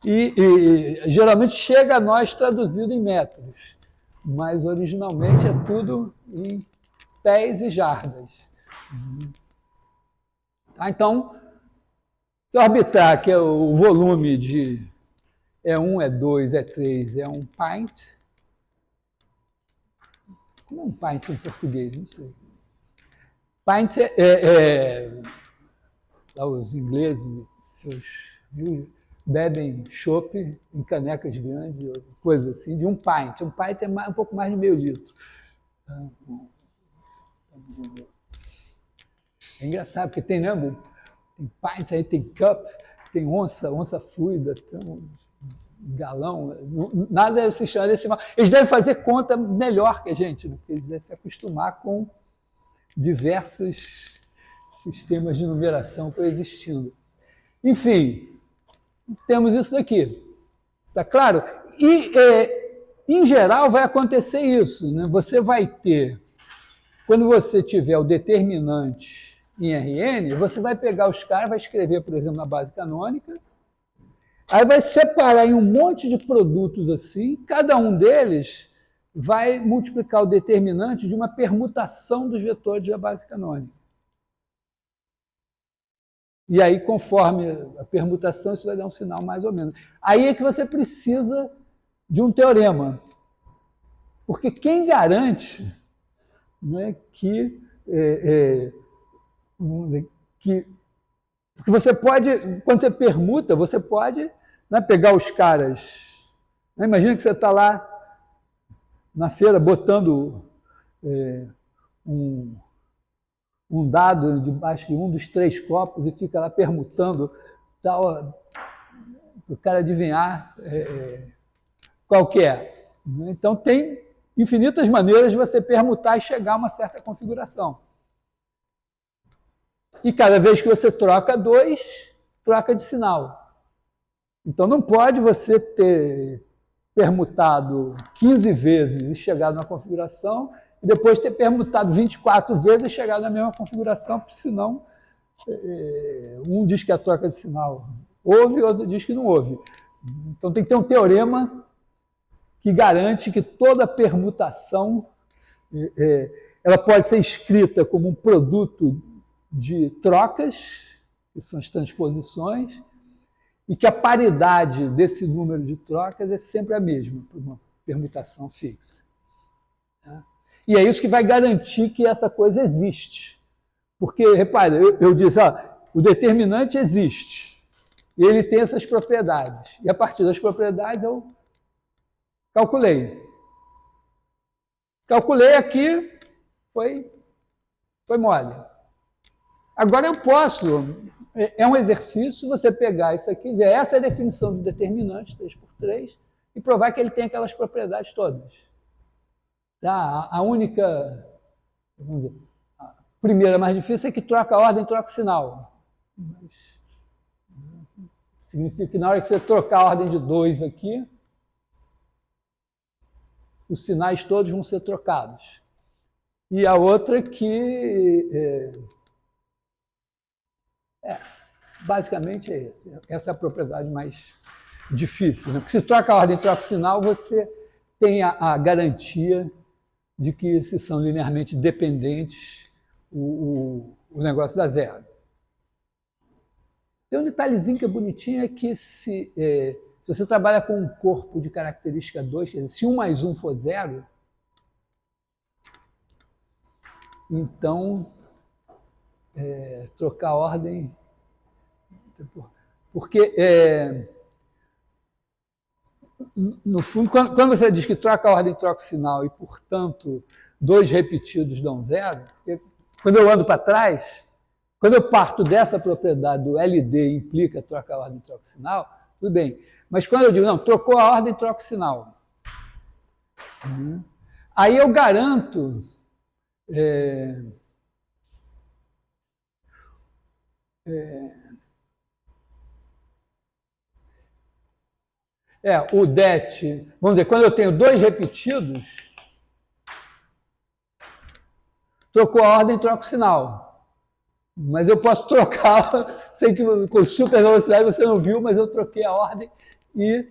A: E geralmente chega a nós traduzido em metros, mas originalmente é tudo em pés e jardas. Então, se eu arbitrar que é o volume de E1, E2, E3 é um pint. Como é um pint em português? Não sei. Pint os ingleses, seus bebem chopp em canecas grandes, coisa assim, de um pint. Um pint é um pouco mais de meio litro. É engraçado, porque tem pint, aí tem cup, tem onça fluida, tem galão, nada se chama desse mal. Eles devem fazer conta melhor que a gente, porque eles devem se acostumar com diversos sistemas de numeração coexistindo. Enfim, temos isso daqui. Tá claro? E, em geral, vai acontecer isso. Né? Você vai ter, quando você tiver o determinante em Rn, você vai pegar os caras, vai escrever, por exemplo, na base canônica, aí vai separar em um monte de produtos assim, cada um deles vai multiplicar o determinante de uma permutação dos vetores da base canônica. E aí, conforme a permutação, isso vai dar um sinal mais ou menos. Aí é que você precisa de um teorema. Porque quem garante, né, que porque você pode, quando você permuta, você pode, né, pegar os caras. Né, imagina que você está lá na feira botando um dado debaixo de um dos 3 copos e fica lá permutando, tal, para o cara adivinhar qual que é. Então, tem infinitas maneiras de você permutar e chegar a uma certa configuração. E cada vez que você troca 2, troca de sinal. Então, não pode você ter permutado 15 vezes e chegado numa configuração e depois ter permutado 24 vezes e chegado na mesma configuração, porque senão um diz que a troca de sinal houve, outro diz que não houve. Então, tem que ter um teorema que garante que toda permutação ela pode ser escrita como um produto de trocas, que são as transposições, e que a paridade desse número de trocas é sempre a mesma, por uma permutação fixa. E é isso que vai garantir que essa coisa existe. Porque, repare, eu disse, o determinante existe, e ele tem essas propriedades. E a partir das propriedades eu calculei. Calculei aqui, foi mole. Agora eu posso, é um exercício, você pegar isso aqui, dizer, essa é a definição do determinante, 3×3, e provar que ele tem aquelas propriedades todas. Tá? A única, vamos dizer, a primeira mais difícil é que troca a ordem, troca o sinal. Mas significa que na hora que você trocar a ordem de 2 aqui, os sinais todos vão ser trocados. E a outra que basicamente é esse. Essa é a propriedade mais difícil. Né? Porque se troca a ordem e troca o sinal, você tem a garantia de que se são linearmente dependentes, o negócio dá zero. Tem um detalhezinho que é bonitinho, é que se você trabalha com um corpo de característica 2, quer dizer, se 1 mais 1 for 0, então trocar a ordem... Porque, no fundo, quando você diz que troca a ordem, troca o sinal e, portanto, 2 repetidos dão 0, quando eu ando para trás, quando eu parto dessa propriedade do LD implica troca a ordem, troca o sinal, tudo bem. Mas quando eu digo, não, trocou a ordem, troca o sinal. Aí eu garanto o det, vamos dizer, quando eu tenho 2 repetidos, trocou a ordem, troca o sinal. Mas eu posso trocar, sei que com super velocidade você não viu, mas eu troquei a ordem e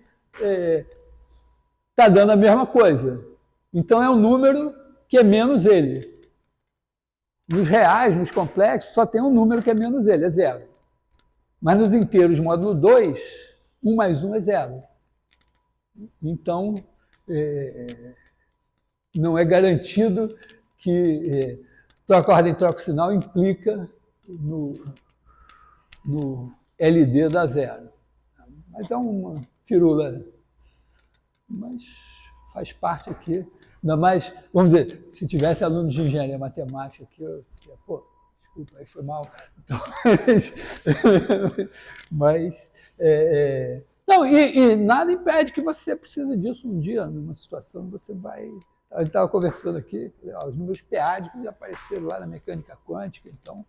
A: está dando a mesma coisa. Então é um número que é menos ele. Nos reais, nos complexos, só tem um número que é menos ele, é 0. Mas nos inteiros módulo 2, 1 mais 1 é 0. Então, não é garantido que troca a ordem, troca o sinal implica no LD da 0. Mas é uma firula. Mas faz parte aqui. Ainda mais, vamos dizer, se tivesse alunos de engenharia matemática aqui, eu ia, desculpa, aí foi mal. Então, mas não, e nada impede que você precise disso um dia, numa situação que você vai... A gente estava conversando aqui, os números p-ádicos apareceram lá na mecânica quântica, então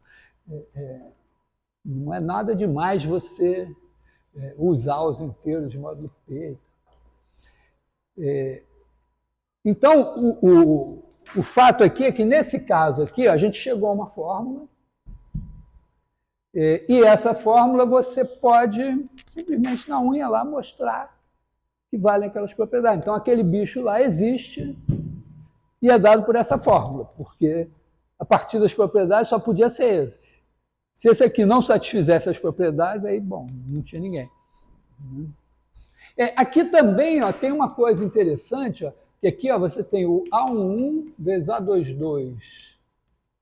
A: não é nada demais você usar os inteiros de módulo P. Então, o fato aqui é que, nesse caso aqui, a gente chegou a uma fórmula, e essa fórmula você pode, simplesmente na unha lá, mostrar que valem aquelas propriedades. Então, aquele bicho lá existe e é dado por essa fórmula, porque a partir das propriedades só podia ser esse. Se esse aqui não satisfizesse as propriedades, aí, bom, não tinha ninguém. Aqui também tem uma coisa interessante, que aqui você tem o A11 vezes A22,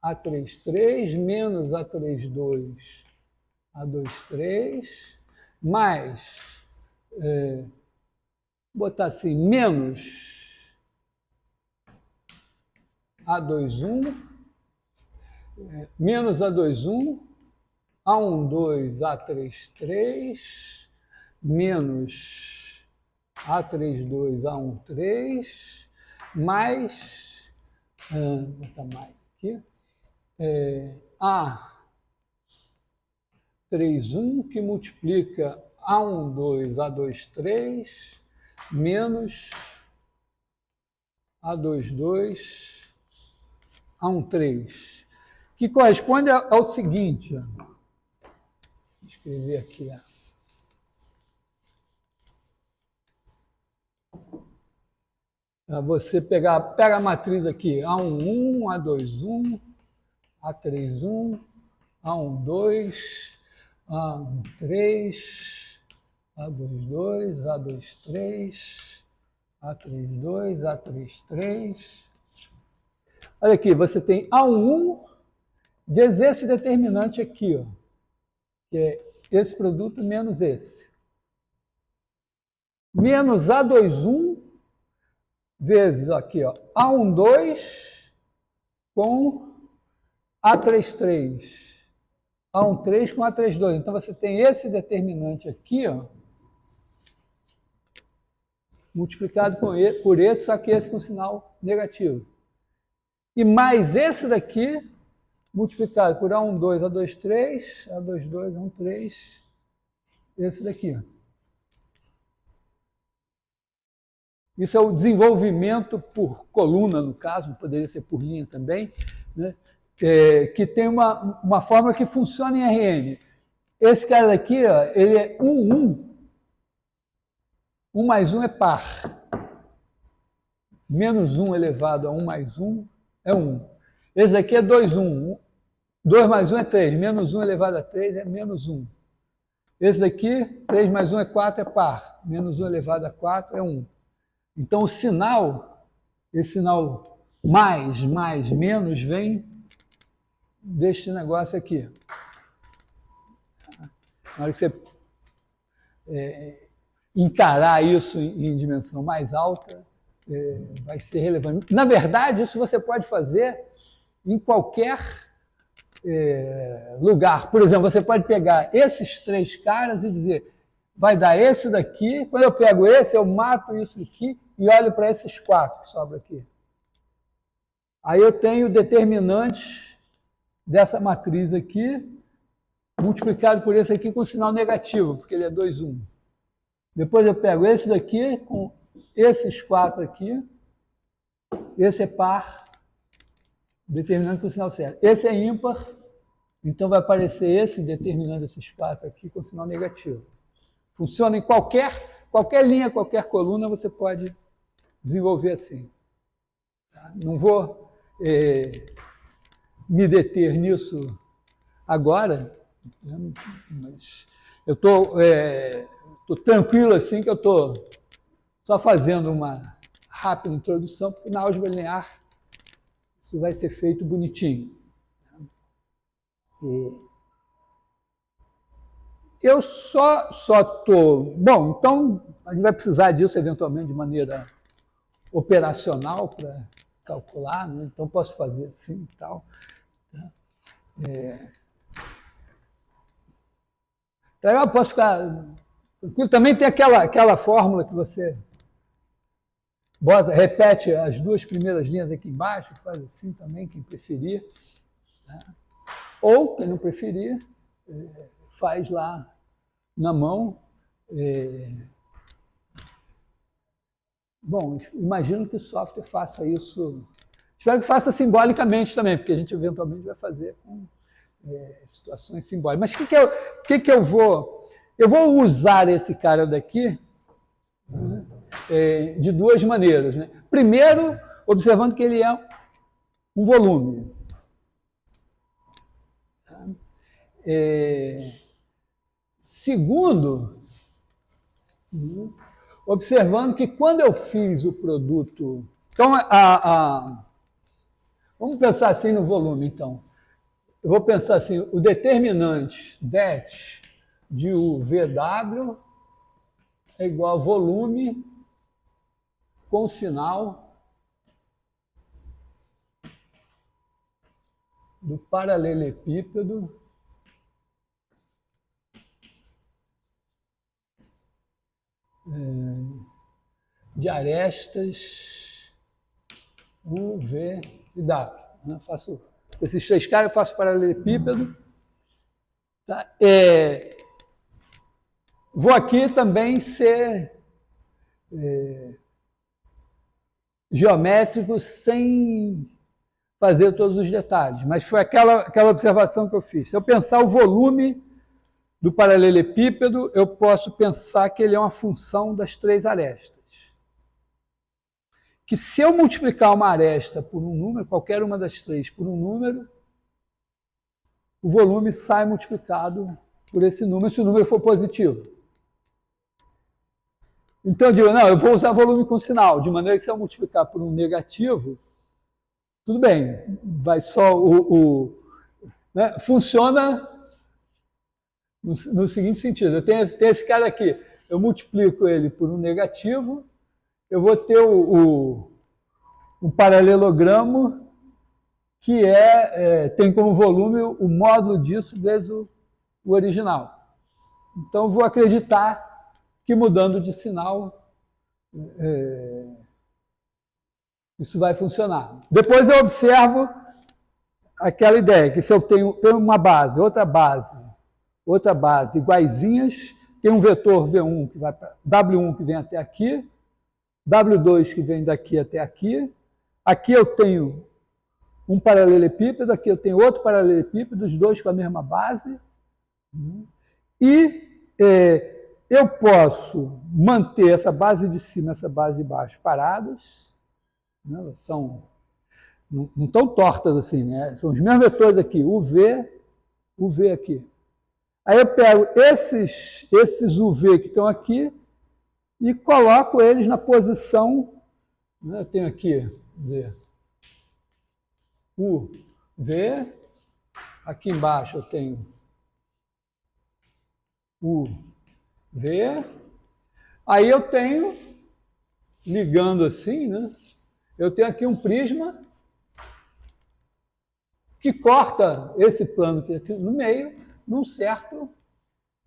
A: A33 menos A32, A23, mais, botar assim, menos A21, menos A21, A12, A33, menos A32, A13, mais, vou botar mais aqui, A31, que multiplica A12, A23, menos A22, A13, que corresponde ao seguinte, ó. Vou escrever aqui, você pega a matriz aqui, A11, A21, A31, A12, A13, A22, A23, A32, A33. Olha aqui, você tem A11 vezes esse determinante aqui, ó, que é esse produto menos esse. Menos A21 vezes aqui, ó, A12 com A33. A13 com A32. Então, você tem esse determinante aqui, ó, multiplicado por esse, só que esse com sinal negativo. E mais esse daqui, multiplicado por A12, A23, A22, A13, esse daqui. Isso é o desenvolvimento por coluna, no caso, poderia ser por linha também, né? Que tem uma fórmula que funciona em Rn. Esse cara daqui, ó, ele é 1, 1. 1 mais 1 é par. Menos 1 elevado a 1 mais 1 é 1. Esse aqui é 2, 1. 2 mais 1 é 3. Menos 1 elevado a 3 é menos 1. Esse daqui, 3 mais 1 é 4, é par. Menos 1 elevado a 4 é 1. Então, o sinal, esse sinal mais, menos, vem deste negócio aqui. Na hora que você encarar isso em dimensão mais alta, vai ser relevante. Na verdade, isso você pode fazer em qualquer lugar. Por exemplo, você pode pegar esses três caras e dizer, vai dar esse daqui, quando eu pego esse, eu mato isso aqui e olho para esses quatro que sobram aqui. Aí eu tenho determinantes dessa matriz aqui, multiplicado por esse aqui com sinal negativo, porque ele é 2, 1. Depois eu pego esse daqui com esses quatro aqui, esse é par, determinante com sinal certo. Esse é ímpar, então vai aparecer esse determinando esses quatro aqui com sinal negativo. Funciona em qualquer linha, qualquer coluna, você pode desenvolver assim. Não vou me deter nisso agora, mas eu estou tranquilo assim que eu estou só fazendo uma rápida introdução, porque na álgebra linear isso vai ser feito bonitinho. Eu só estou... Bom, então a gente vai precisar disso eventualmente de maneira operacional para calcular, né? Então posso fazer assim e tal. Então eu posso ficar tranquilo. Também tem aquela fórmula que você repete as duas primeiras linhas aqui embaixo, faz assim também, quem preferir. Tá? Ou, quem não preferir, faz lá na mão. Bom, imagino que o software faça isso. Espero que faça simbolicamente também, porque a gente eventualmente vai fazer com situações simbólicas. Mas o que eu vou... Eu vou usar esse cara daqui, né, de duas maneiras. Né? Primeiro, observando que ele é um volume. Segundo, observando que quando eu fiz o produto... Então, vamos pensar assim no volume, então. Eu vou pensar assim, o determinante det de UVW é igual a volume com sinal do paralelepípedo de arestas U, V e W. Né? Faço esses três caras, eu faço paralelepípedo. Tá? Vou aqui também ser geométrico sem fazer todos os detalhes, mas foi aquela observação que eu fiz. Se eu pensar o volume do paralelepípedo, eu posso pensar que ele é uma função das três arestas. Que se eu multiplicar uma aresta por um número, qualquer uma das três por um número, o volume sai multiplicado por esse número, se o número for positivo. Então eu digo, não, eu vou usar volume com sinal, de maneira que se eu multiplicar por um negativo, tudo bem, vai só né, funciona no seguinte sentido, eu tenho esse cara aqui, eu multiplico ele por um negativo, eu vou ter um paralelogramo que tem como volume o módulo disso vezes o original. Então, eu vou acreditar que mudando de sinal, isso vai funcionar. Depois eu observo aquela ideia, que se eu tenho uma base, outra base iguaizinhas, tem um vetor V1 que vai para W1 que vem até aqui, W2 que vem daqui até aqui, aqui eu tenho um paralelepípedo, aqui eu tenho outro paralelepípedo, os dois com a mesma base, e eu posso manter essa base de cima e essa base de baixo paradas, né? Elas não estão tortas assim, né? São os mesmos vetores aqui, UV aqui. Aí eu pego esses UV que estão aqui e coloco eles na posição, né? Eu tenho aqui, UV, aqui embaixo eu tenho UV, aí eu tenho, ligando assim, né? Eu tenho aqui um prisma que corta esse plano que aqui no meio, num certo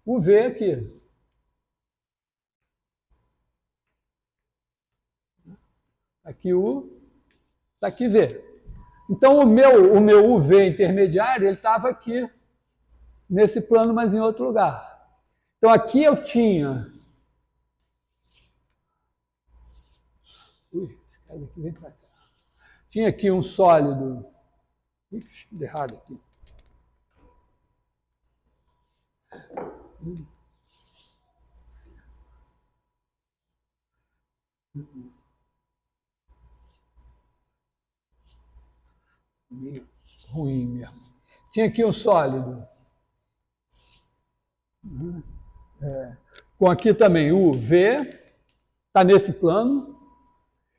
A: UV aqui. Aqui U, está aqui V. Então, o meu UV intermediário, ele estava aqui, nesse plano, mas em outro lugar. Então, aqui eu tinha... Esse cara aqui vem para cá. Tinha aqui um sólido... Ixi, errado aqui. Meio ruim mesmo. Tinha aqui um sólido. Com aqui também o V, está nesse plano.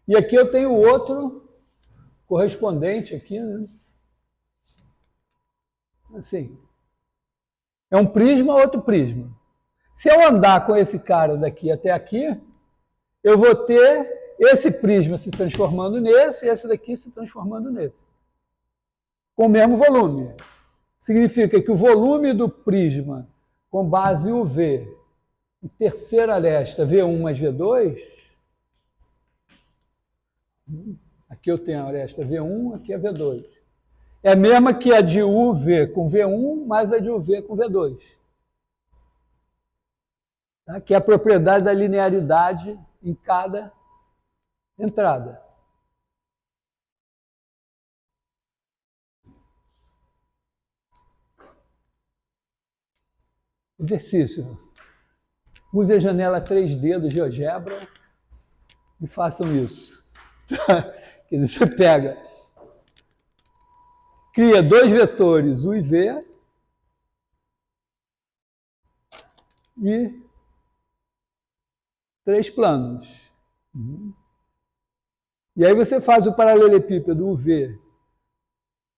A: E aqui eu tenho outro correspondente aqui, né? Assim. É um prisma, outro prisma. Se eu andar com esse cara daqui até aqui, eu vou ter esse prisma se transformando nesse e esse daqui se transformando nesse. Com o mesmo volume. Significa que o volume do prisma com base UV e terceira aresta V1 mais V2, aqui eu tenho a aresta V1, aqui é V2. É a mesma que a de UV com V1 mais a de UV com V2. Tá? Que é a propriedade da linearidade em cada entrada. Exercício. Use a janela 3D do GeoGebra e façam isso. Quer dizer, você pega, cria dois vetores, U e V, e três planos. E aí você faz o paralelepípedo UV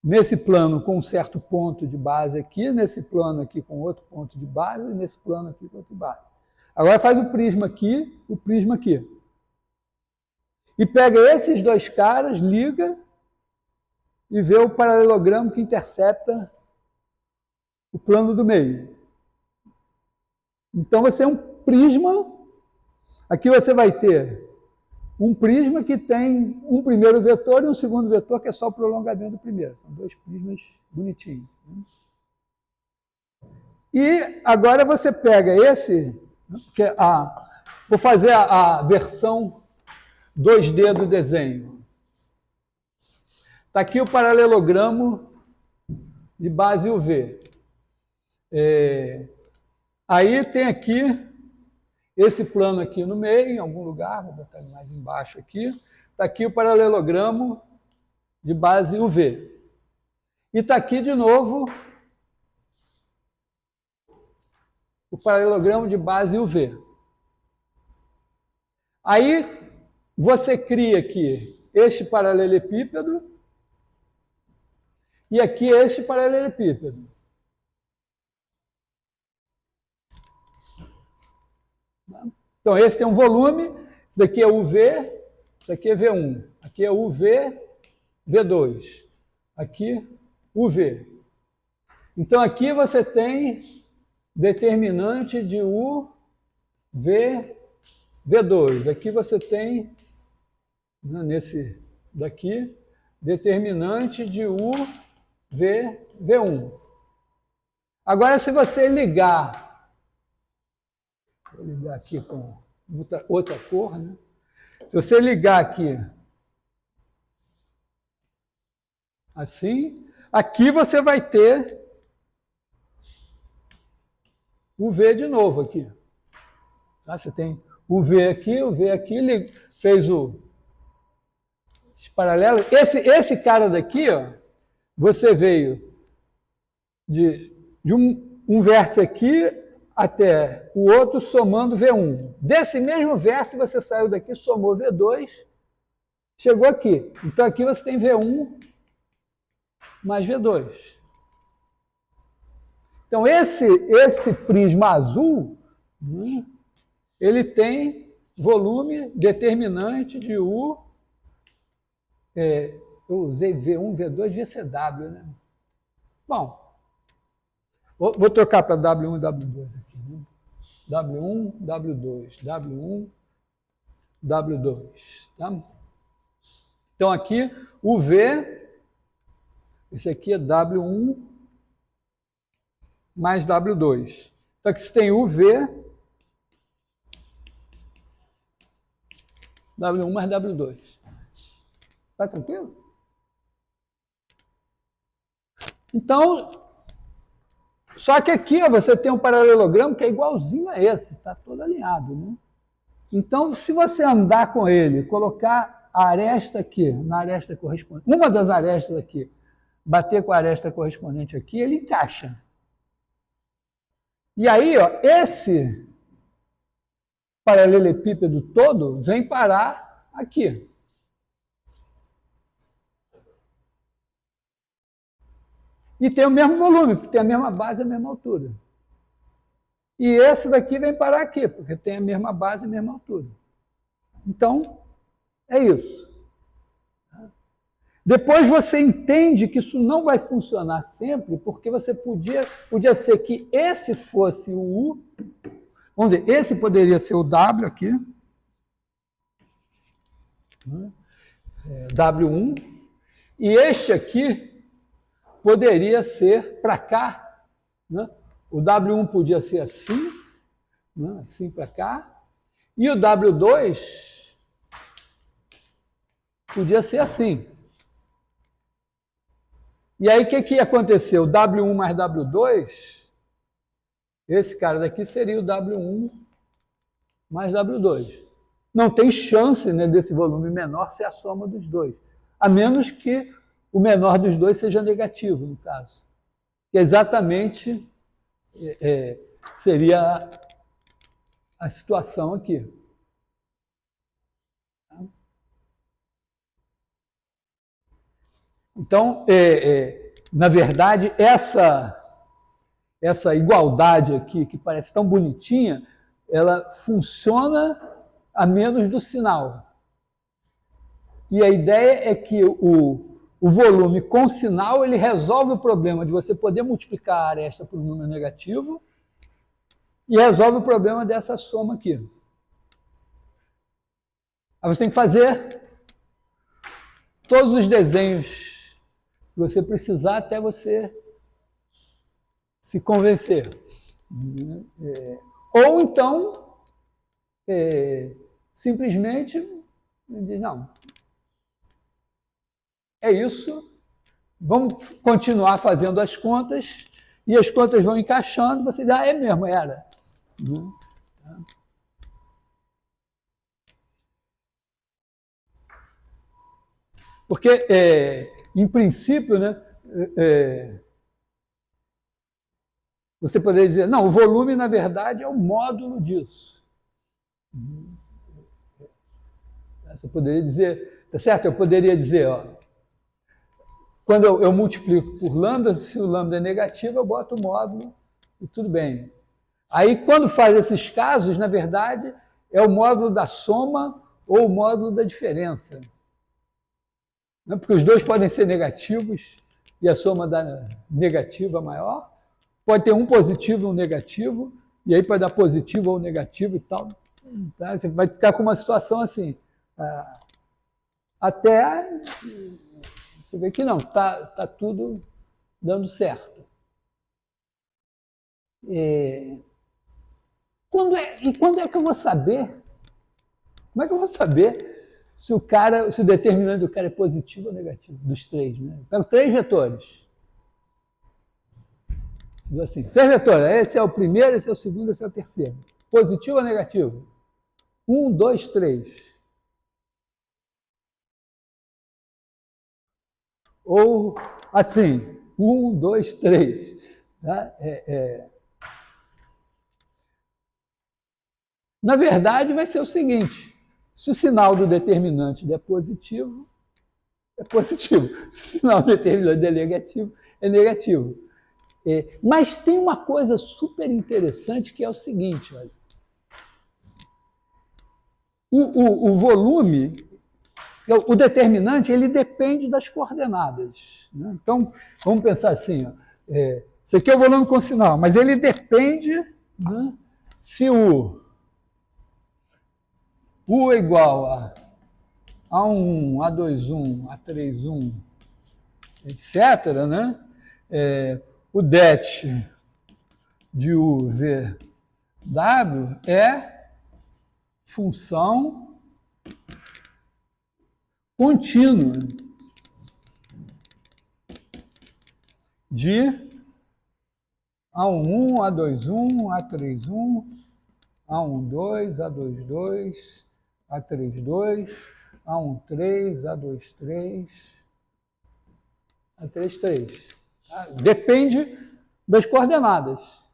A: nesse plano com um certo ponto de base aqui, nesse plano aqui com outro ponto de base, e nesse plano aqui com outro de base. Agora faz o prisma aqui, o prisma aqui. E pega esses dois caras, liga, e vê o paralelogramo que intercepta o plano do meio. Então, você é um prisma. Aqui você vai ter um prisma que tem um primeiro vetor e um segundo vetor, que é só o prolongamento do primeiro. São dois prismas bonitinhos. E agora você pega esse, que vou fazer a versão 2D do desenho. Está aqui o paralelogramo de base UV. Aí tem aqui esse plano aqui no meio, em algum lugar, vou botar ele mais embaixo aqui. Está aqui o paralelogramo de base UV. E está aqui de novo o paralelogramo de base UV. Aí você cria aqui este paralelepípedo e aqui este paralelepípedo. Então, esse tem um volume, isso daqui é UV, isso aqui é V1, aqui é UV, V2, aqui UV. Então, aqui você tem determinante de UV, V2. Aqui você tem, nesse daqui, determinante de UV, V1. Agora, se você ligar, vou ligar aqui com outra cor, né? Se você ligar aqui, assim, aqui você vai ter o V de novo aqui. Tá? Você tem o V aqui, fez o paralelo. Esse cara daqui, ó, você veio de um vértice aqui até o outro somando V1. Desse mesmo vértice, você saiu daqui, somou V2, chegou aqui. Então, aqui você tem V1 mais V2. Então, esse prisma azul, ele tem volume determinante de eu usei V1, V2, devia ser W, né? Bom, vou trocar para W1 e W2 aqui. Né? W1, W2, W1, W2. Tá? Então, aqui, o V, esse aqui é W1 mais W2. Então, aqui você tem o V, W1 mais W2. Tá tranquilo? Então, só que aqui ó, você tem um paralelogramo que é igualzinho a esse, está todo alinhado. Né? Então, se você andar com ele, colocar a aresta aqui, na aresta correspondente, uma das arestas aqui, bater com a aresta correspondente aqui, ele encaixa. E aí, ó, esse paralelepípedo todo vem parar aqui. E tem o mesmo volume, porque tem a mesma base e a mesma altura. E esse daqui vem parar aqui, porque tem a mesma base e a mesma altura. Então, é isso. Depois você entende que isso não vai funcionar sempre, porque você podia ser que esse fosse o U, vamos dizer, esse poderia ser o W aqui, W1, e este aqui poderia ser para cá, né? O W1 podia ser assim, né? Assim para cá, e o W2 podia ser assim. E aí, o que aconteceu? W1 mais W2, esse cara daqui seria o W1 mais W2. Não tem chance, né, desse volume menor ser a soma dos dois, a menos que o menor dos dois seja negativo, no caso. Que exatamente seria a situação aqui. Então, na verdade, essa igualdade aqui, que parece tão bonitinha, ela funciona a menos do sinal. E a ideia é que o o volume com sinal, ele resolve o problema de você poder multiplicar a aresta por um número negativo e resolve o problema dessa soma aqui. Aí você tem que fazer todos os desenhos que você precisar até você se convencer. Ou então, simplesmente, diz, não, é isso, vamos continuar fazendo as contas, e as contas vão encaixando, você diz, é mesmo, era. Porque, em princípio, né, você poderia dizer, não, o volume, na verdade, é o módulo disso. Você poderia dizer, tá certo? Eu poderia dizer, ó, quando eu multiplico por lambda, se o lambda é negativo, eu boto o módulo e tudo bem. Aí, quando faz esses casos, na verdade, é o módulo da soma ou o módulo da diferença. Porque os dois podem ser negativos e a soma da negativa maior. Pode ter um positivo e um negativo, e aí pode dar positivo ou negativo e tal. Tá? Você vai ficar com uma situação assim. Até você vê que não, tá tudo dando certo. Quando é que eu vou saber? Como é que eu vou saber se o determinante do cara é positivo ou negativo? Dos três, né? Eu pego 3 vetores. Assim, 3 vetores. Esse é o primeiro, esse é o segundo, esse é o terceiro. Positivo ou negativo? 1, 2, 3. Ou assim, 1, 2, 3. Tá? Na verdade, vai ser o seguinte: se o sinal do determinante é positivo, é positivo. Se o sinal do determinante é negativo, é negativo. Mas tem uma coisa super interessante que é o seguinte: olha, o volume, o determinante, ele depende das coordenadas. Né? Então, vamos pensar assim: ó, isso aqui é o volume com sinal, mas ele depende, né, se o U é igual a A1, A21, A31, etc., né? O det de UVW é função contínua de A11, A21, A31, A12, A22, A32, A13, A23, A33. Depende das coordenadas.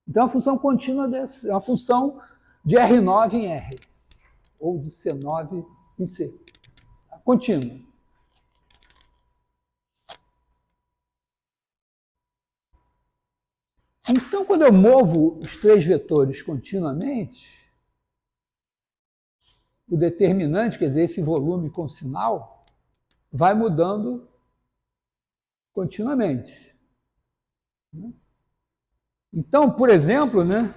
A: Então, a função contínua é uma função de R9 em R, ou de C9 em C. Contínua. Então, quando eu movo os 3 vetores continuamente, o determinante, quer dizer, esse volume com sinal, vai mudando continuamente. Então, por exemplo, né,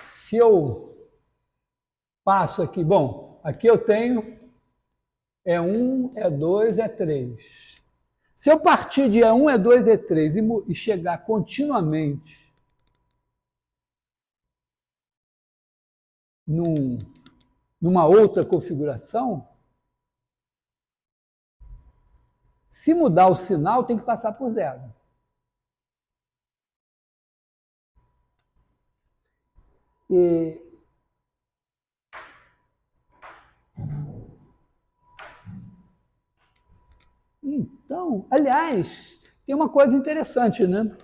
A: se eu passo aqui, bom, aqui eu tenho E1, E2, E3. Se eu partir de E1, E2, E3 e chegar continuamente numa outra configuração, se mudar o sinal, tem que passar por 0. Então, aliás, tem uma coisa interessante, né?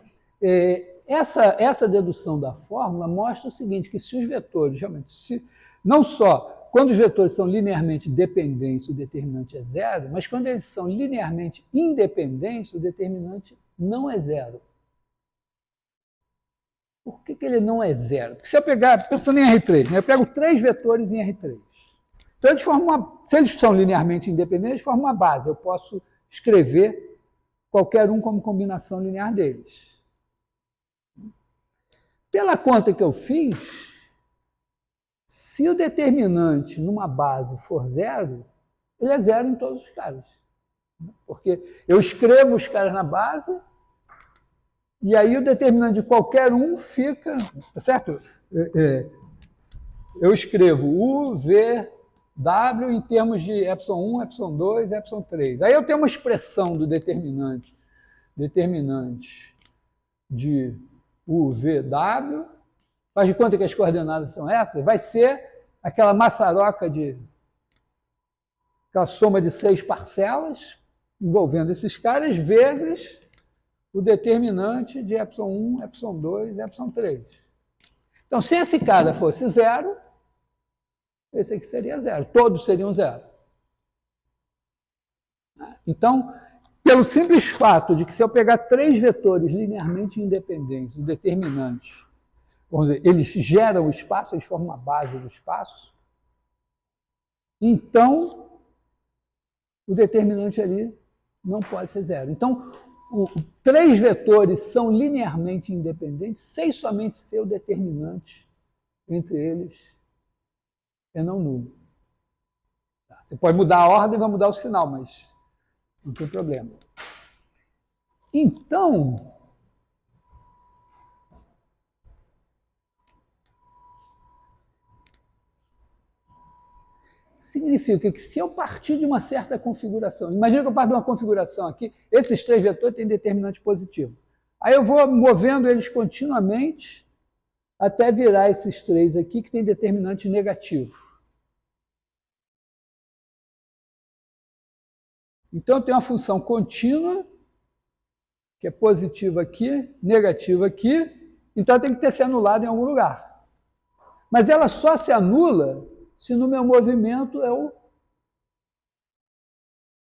A: Essa dedução da fórmula mostra o seguinte, que se os vetores, realmente, não só quando os vetores são linearmente dependentes, o determinante é 0, mas quando eles são linearmente independentes, o determinante não é 0. Por que ele não é 0? Porque se eu pegar, pensando em R3, né, eu pego 3 vetores em R3. Então, eles formam se eles são linearmente independentes, eles formam uma base. Eu posso escrever qualquer um como combinação linear deles. Pela conta que eu fiz, se o determinante numa base for zero, ele é zero em todos os caras. Porque eu escrevo os caras na base, e aí o determinante de qualquer um fica, tá certo? Eu escrevo U, V, W em termos de epsilon 1, epsilon 2, epsilon 3. Aí eu tenho uma expressão do determinante de U, V, W. Faz de conta que as coordenadas são essas? Vai ser aquela maçaroca aquela soma de 6 parcelas, envolvendo esses caras, vezes o determinante de epsilon 1, epsilon 2, epsilon 3. Então, se esse cara fosse zero, esse aqui seria zero. Todos seriam zero. Então, pelo simples fato de que se eu pegar 3 vetores linearmente independentes, o determinante, vamos dizer, eles geram o espaço, eles formam uma base do espaço, então o determinante ali não pode ser zero. Então, 3 vetores são linearmente independentes, sem somente ser o determinante entre eles é não nulo. Você pode mudar a ordem e vai mudar o sinal, mas não tem problema. Então, significa que se eu partir de uma certa configuração, imagina que eu parto de uma configuração aqui, esses 3 vetores têm determinante positivo. Aí eu vou movendo eles continuamente até virar esses 3 aqui que têm determinante negativo. Então, eu tenho uma função contínua, que é positiva aqui, negativa aqui, então tem que ter se anulado em algum lugar. Mas ela só se anula se no meu movimento eu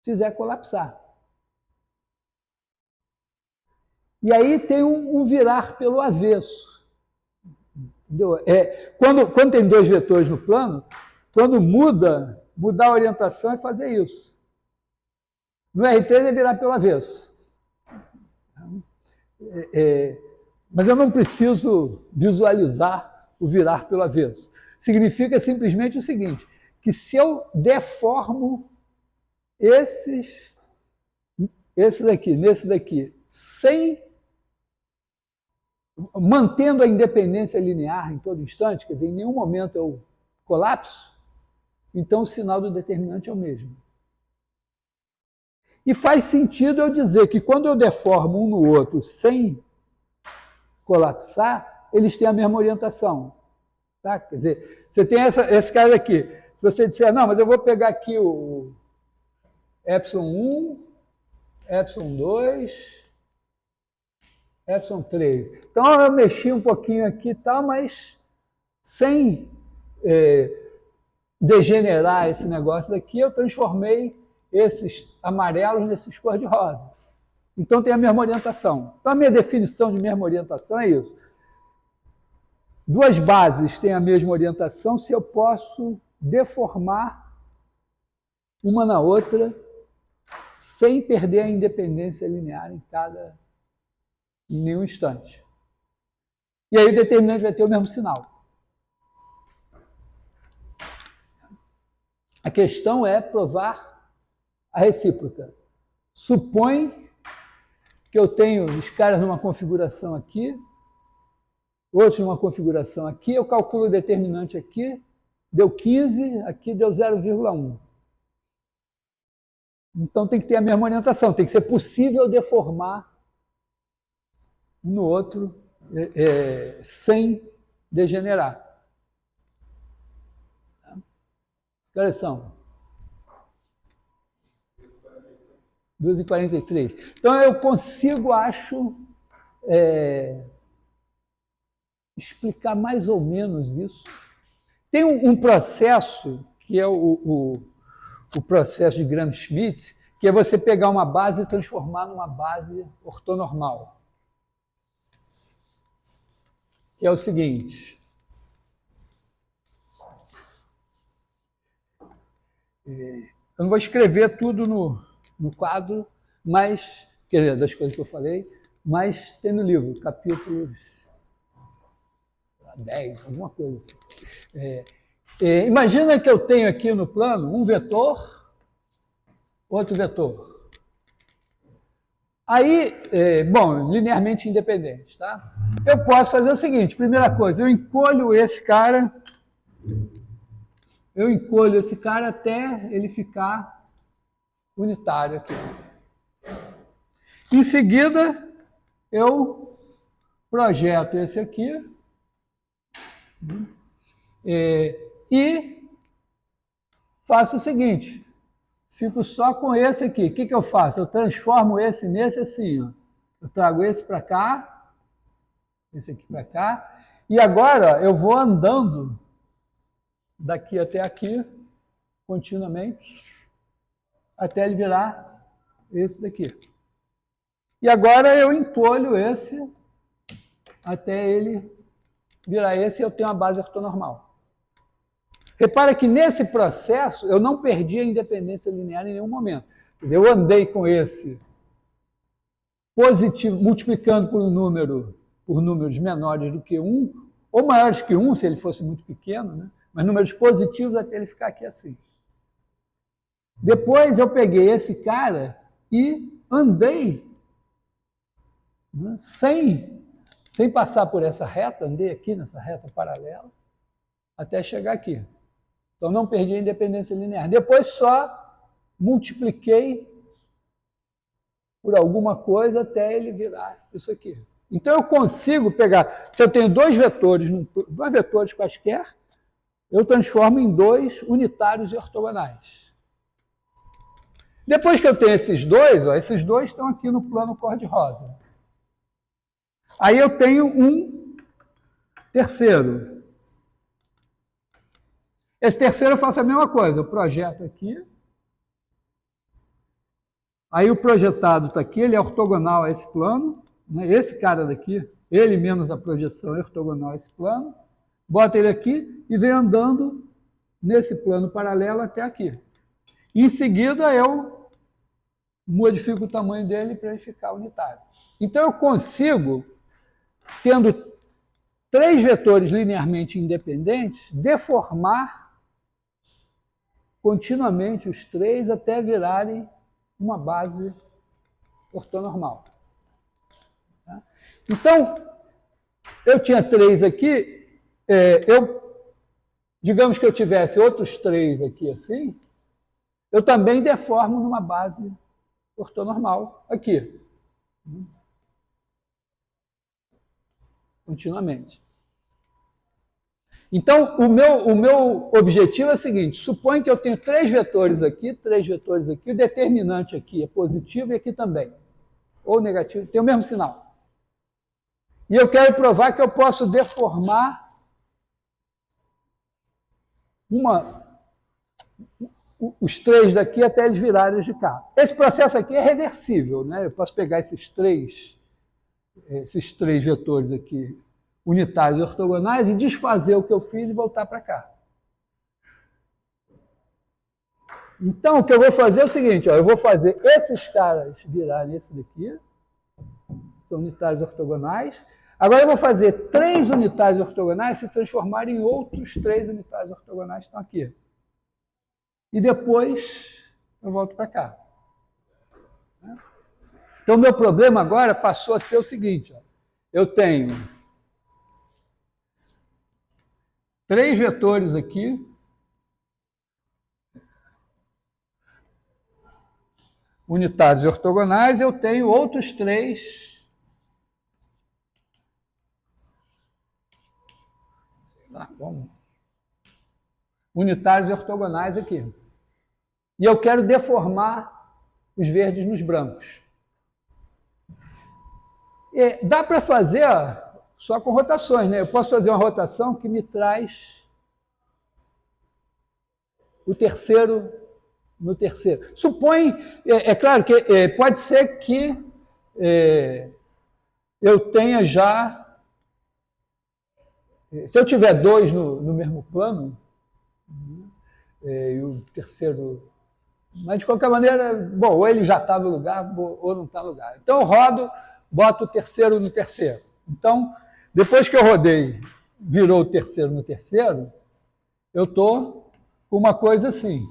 A: fizer colapsar. E aí tem um virar pelo avesso. Entendeu? Quando tem 2 vetores no plano, quando mudar a orientação é fazer isso. No R3 é virar pelo avesso. Mas eu não preciso visualizar o virar pelo avesso. Significa simplesmente o seguinte, que se eu deformo esse daqui, nesse daqui, mantendo a independência linear em todo instante, quer dizer, em nenhum momento eu colapso, então o sinal do determinante é o mesmo. E faz sentido eu dizer que quando eu deformo um no outro sem colapsar, eles têm a mesma orientação. Tá? Quer dizer, você tem esse cara aqui. Se você disser, não, mas eu vou pegar aqui o epsilon 1, epsilon 2, epsilon 3. Então eu mexi um pouquinho aqui e tal, mas sem degenerar esse negócio daqui, eu transformei esses amarelos nesses cor-de-rosa. Então tem a mesma orientação. Então a minha definição de mesma orientação é isso. 2 bases têm a mesma orientação se eu posso deformar uma na outra sem perder a independência linear em nenhum instante. E aí o determinante vai ter o mesmo sinal. A questão é provar a recíproca. Supõe que eu tenho os caras numa configuração aqui, outros numa configuração aqui, eu calculo o determinante aqui, deu 15, aqui deu 0,1. Então tem que ter a mesma orientação, tem que ser possível deformar um no outro sem degenerar. Que horas são? 2h43. Então eu consigo, acho, explicar mais ou menos isso. Tem um processo, que é o processo de Gram-Schmidt, que é você pegar uma base e transformar numa base ortonormal. Que é o seguinte. Eu não vou escrever tudo no quadro, mas, quer dizer, das coisas que eu falei, mas tem no livro, capítulos 10, alguma coisa assim. Imagina que eu tenho aqui no plano um vetor, outro vetor. Aí, bom, linearmente independentes, tá? Eu posso fazer o seguinte, primeira coisa, eu encolho esse cara até ele ficar unitário aqui. Em seguida, eu projeto esse aqui e faço o seguinte, fico só com esse aqui. O que eu faço? Eu transformo esse nesse assim, ó. Eu trago esse para cá, esse aqui para cá, e agora eu vou andando daqui até aqui, continuamente, até ele virar esse daqui. E agora eu encolho esse até ele virar esse e eu tenho a base ortonormal. Repara que nesse processo eu não perdi a independência linear em nenhum momento. Quer dizer, eu andei com esse positivo, multiplicando por números menores do que 1, ou maiores que 1, se ele fosse muito pequeno, né? Mas números positivos até ele ficar aqui assim. Depois eu peguei esse cara e andei, né, sem passar por essa reta, andei aqui nessa reta paralela, até chegar aqui. Então não perdi a independência linear. Depois só multipliquei por alguma coisa até ele virar isso aqui. Então eu consigo pegar, se eu tenho dois vetores quaisquer, eu transformo em dois unitários e ortogonais. Depois que eu tenho esses dois estão aqui no plano cor-de-rosa. Aí eu tenho um terceiro. Esse terceiro eu faço a mesma coisa, eu projeto aqui. Aí o projetado está aqui, ele é ortogonal a esse plano. Né? Esse cara daqui, ele menos a projeção é ortogonal a esse plano. Bota ele aqui e vem andando nesse plano paralelo até aqui. Em seguida eu modifico o tamanho dele para ele ficar unitário. Então eu consigo, tendo três vetores linearmente independentes, deformar continuamente os três até virarem uma base ortonormal. Então, eu tinha três aqui, digamos que eu tivesse outros três aqui assim, eu também deformo numa base ortonormal aqui. Continuamente. Então, o meu objetivo é o seguinte, suponha que eu tenho três vetores aqui, o determinante aqui é positivo e aqui também, ou negativo, tem o mesmo sinal. E eu quero provar que eu posso deformar os três daqui até eles virarem de cá. Esse processo aqui é reversível, né? Eu posso pegar esses três vetores aqui, unitários e ortogonais, e desfazer o que eu fiz e voltar para cá. Então, o que eu vou fazer é o seguinte, ó, eu vou fazer esses caras virarem esse daqui, são unitários ortogonais. Agora eu vou fazer três unitários ortogonais se transformarem em outros três unitários ortogonais que estão aqui. E depois eu volto para cá. Então, o meu problema agora passou a ser o seguinte, ó, eu tenho três vetores aqui, unitários e ortogonais, eu tenho outros três unitários e ortogonais aqui. E eu quero deformar os verdes nos brancos. E dá para fazer só com rotações, né? Eu posso fazer uma rotação que me traz o terceiro no terceiro. Supõe, claro que pode ser que eu tenha já... Se eu tiver dois no mesmo plano, e o terceiro... Mas, de qualquer maneira, bom, ou ele já está no lugar ou não está no lugar. Então, eu rodo, boto o terceiro no terceiro. Então, depois que eu rodei, virou o terceiro no terceiro, eu estou com uma coisa assim.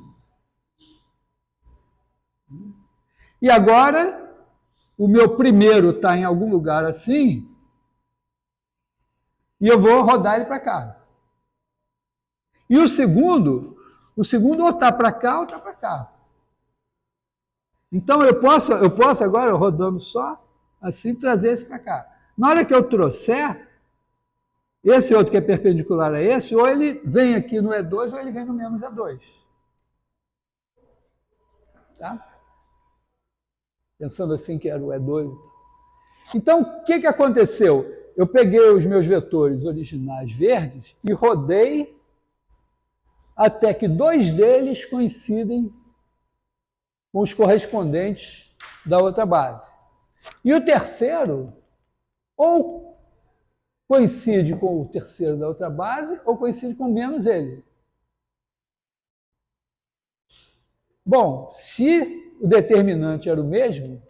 A: E agora, o meu primeiro está em algum lugar assim, e eu vou rodar ele para cá. E o segundo ou está para cá ou está para cá. Então, eu posso agora, rodando só, assim, trazer esse para cá. Na hora que eu trouxer, esse outro que é perpendicular a esse, ou ele vem aqui no E2, ou ele vem no menos E2. Tá? Pensando assim que era o E2. Então, o que aconteceu? Eu peguei os meus vetores originais verdes e rodei até que dois deles coincidem com os correspondentes da outra base. E o terceiro, ou coincide com o terceiro da outra base, ou coincide com menos ele. Bom, se o determinante era o mesmo,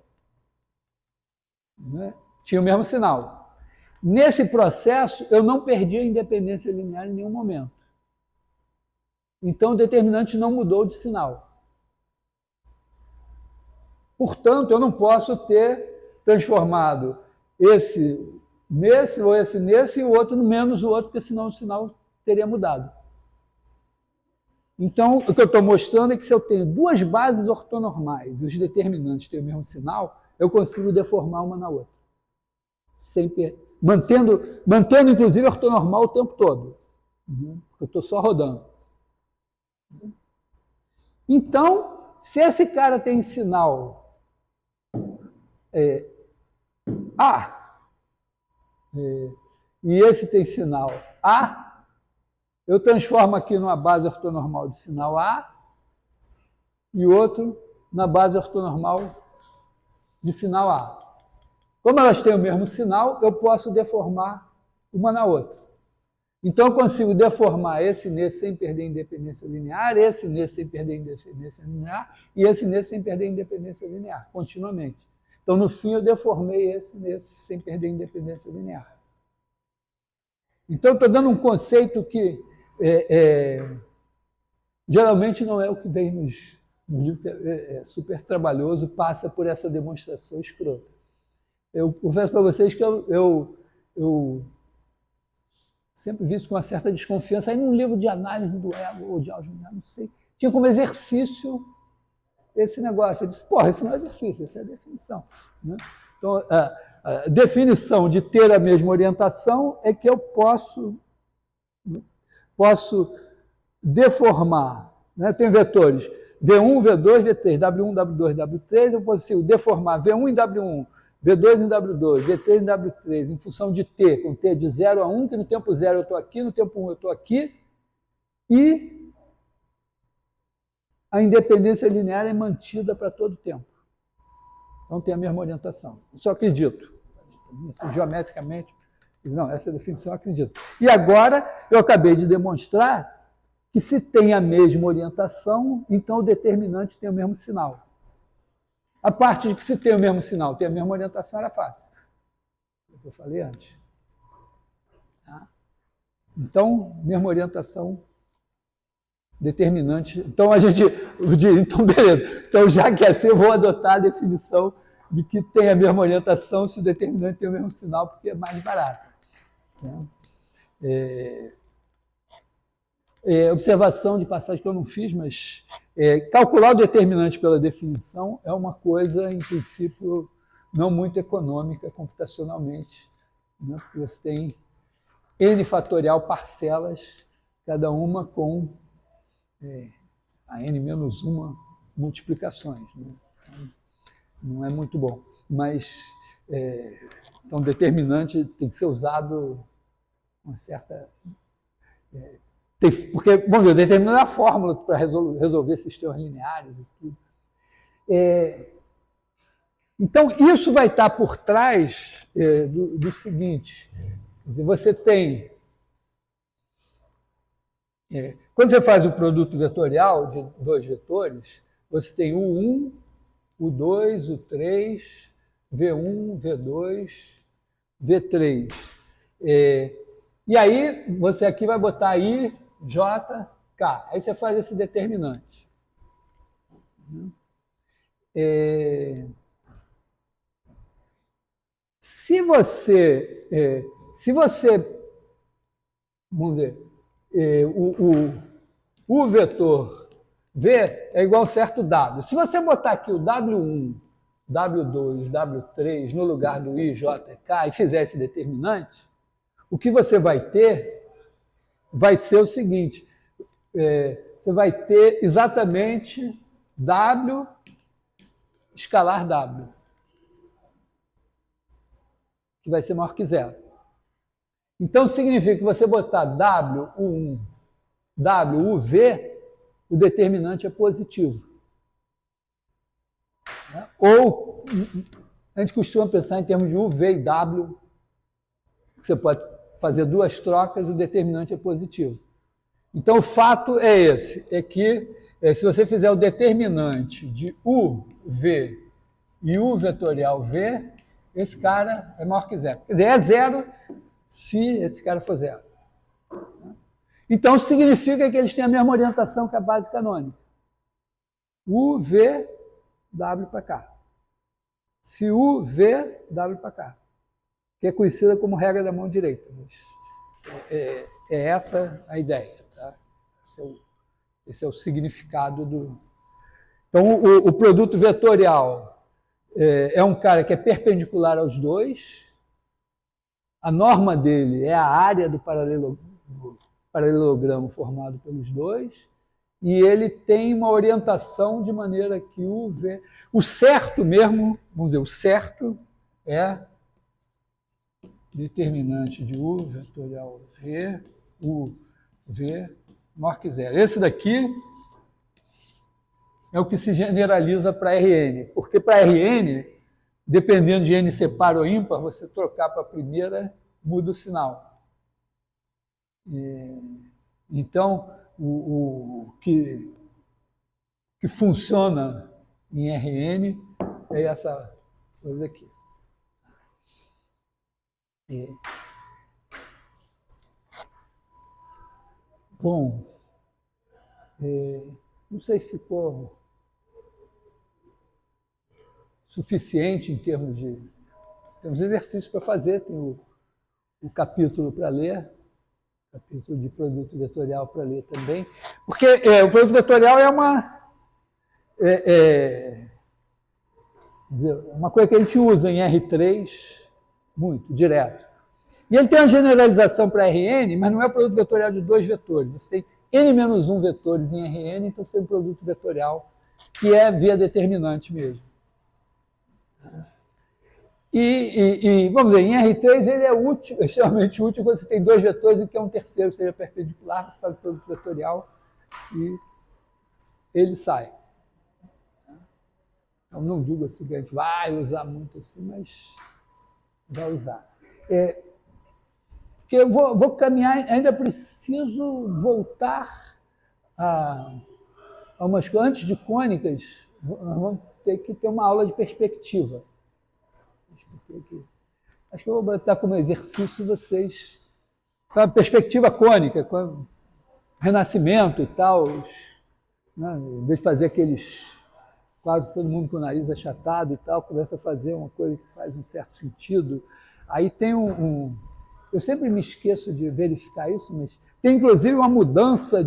A: né, tinha o mesmo sinal. Nesse processo, eu não perdi a independência linear em nenhum momento. Então, o determinante não mudou de sinal. Portanto, eu não posso ter transformado esse nesse, ou esse nesse, e o outro no menos o outro, porque senão o sinal teria mudado. Então, o que eu estou mostrando é que se eu tenho duas bases ortonormais e os determinantes têm o mesmo sinal, eu consigo deformar uma na outra. Sempre mantendo inclusive ortonormal o tempo todo. Eu estou só rodando. Então, se esse cara tem sinal A, e esse tem sinal A, eu transformo aqui numa base ortonormal de sinal A e outro na base ortonormal de sinal A. Como elas têm o mesmo sinal, eu posso deformar uma na outra. Então, eu consigo deformar esse nesse sem perder independência linear, esse nesse sem perder independência linear e esse nesse sem perder independência linear, continuamente. Então, no fim, eu deformei esse nesse sem perder independência linear. Então, eu estou dando um conceito que geralmente não é o que vem nos livros, é super trabalhoso, passa por essa demonstração escrota. Eu confesso para vocês que eu sempre vi isso com uma certa desconfiança. Aí num livro de análise do ego, ou de algebra, não sei, tinha como exercício esse negócio. Eu disse, porra, isso não é exercício, essa é a definição. Né? Então, a definição de ter a mesma orientação é que eu posso deformar. Né? Tem vetores V1, V2, V3, W1, W2, W3, eu consigo deformar V1 em W1, V2 em W2, V3 em W3, em função de T, com T de 0 a 1, que no tempo 0 eu estou aqui, no tempo 1 eu estou aqui, e a independência linear é mantida para todo o tempo. Então tem a mesma orientação. Eu só acredito. Geometricamente, não, essa definição eu acredito. E agora eu acabei de demonstrar que se tem a mesma orientação, então o determinante tem o mesmo sinal. A parte de que se tem o mesmo sinal, tem a mesma orientação, era fácil. É o que eu falei antes. Tá? Então, mesma orientação, determinante. Então, então, beleza. Então, já que é assim, eu vou adotar a definição de que tem a mesma orientação se o determinante tem o mesmo sinal, porque é mais barato. Observação de passagem que eu não fiz, mas calcular o determinante pela definição é uma coisa, em princípio, não muito econômica computacionalmente, né? Porque você tem n fatorial parcelas, cada uma com a n-1 multiplicações. Né? Então, não é muito bom. Mas, então, determinante tem que ser usado com uma certa... porque, vamos ver, determinante é a fórmula para resolver sistemas lineares e tudo. Então, isso vai estar por trás do seguinte. Quer dizer, você tem Quando você faz o produto vetorial de dois vetores, você tem o 1, o 2, o 3, V1, V2, V3. E aí, você aqui vai botar I, J, K. Aí você faz esse determinante. Se você, vamos ver, o vetor V é igual a certo W. Se você botar aqui o W1, W2, W3 no lugar do I, J, K e fizer esse determinante, o que você vai ter vai ser o seguinte, você vai ter exatamente W escalar W, que vai ser maior que zero. Então, significa que você botar W1, WV, o determinante é positivo. Ou, a gente costuma pensar em termos de UV e W, você pode fazer duas trocas e o determinante é positivo. Então, o fato é esse, é que se você fizer o determinante de UV e U vetorial V, esse cara é maior que zero. Quer dizer, é zero se esse cara for zero. Então, significa que eles têm a mesma orientação que a base canônica. U, V, W para cá. Se U, V, W para cá. Que é conhecida como regra da mão direita. É essa a ideia. Tá? Esse é o significado do... Então, o produto vetorial é um cara que é perpendicular aos dois. A norma dele é a área do paralelogramo formado pelos dois, e ele tem uma orientação de maneira que o V... O certo mesmo, vamos dizer, o certo é determinante de U vetorial V, U, V, maior que zero. Esse daqui é o que se generaliza para Rn, porque para Rn, dependendo de N ser par ou ímpar, você trocar para a primeira, muda o sinal. Então, o que funciona em Rn é essa coisa aqui. Bom, não sei se ficou suficiente em termos de... Temos exercícios para fazer, tem o capítulo para ler, capítulo de produto vetorial para ler também, porque o produto vetorial é uma coisa que a gente usa em R3 muito, direto. E ele tem uma generalização para Rn, mas não é o produto vetorial de dois vetores. Você tem n-1 vetores em Rn, então você tem um produto vetorial que é via determinante mesmo. E vamos dizer, em R3 ele é útil, extremamente útil, quando você tem dois vetores e quer um terceiro seja perpendicular, você faz o produto vetorial e ele sai. Então não julgo assim que a gente vai usar muito assim, mas vai usar. Porque eu vou caminhar, ainda preciso voltar a umas coisas. Antes de cônicas, vamos ter que ter uma aula de perspectiva. Acho que eu vou botar como exercício vocês, sabe, perspectiva cônica, com renascimento e tal, né? Em vez de fazer aqueles quadros, todo mundo com o nariz achatado e tal, começa a fazer uma coisa que faz um certo sentido. Aí tem eu sempre me esqueço de verificar isso, mas tem inclusive uma mudança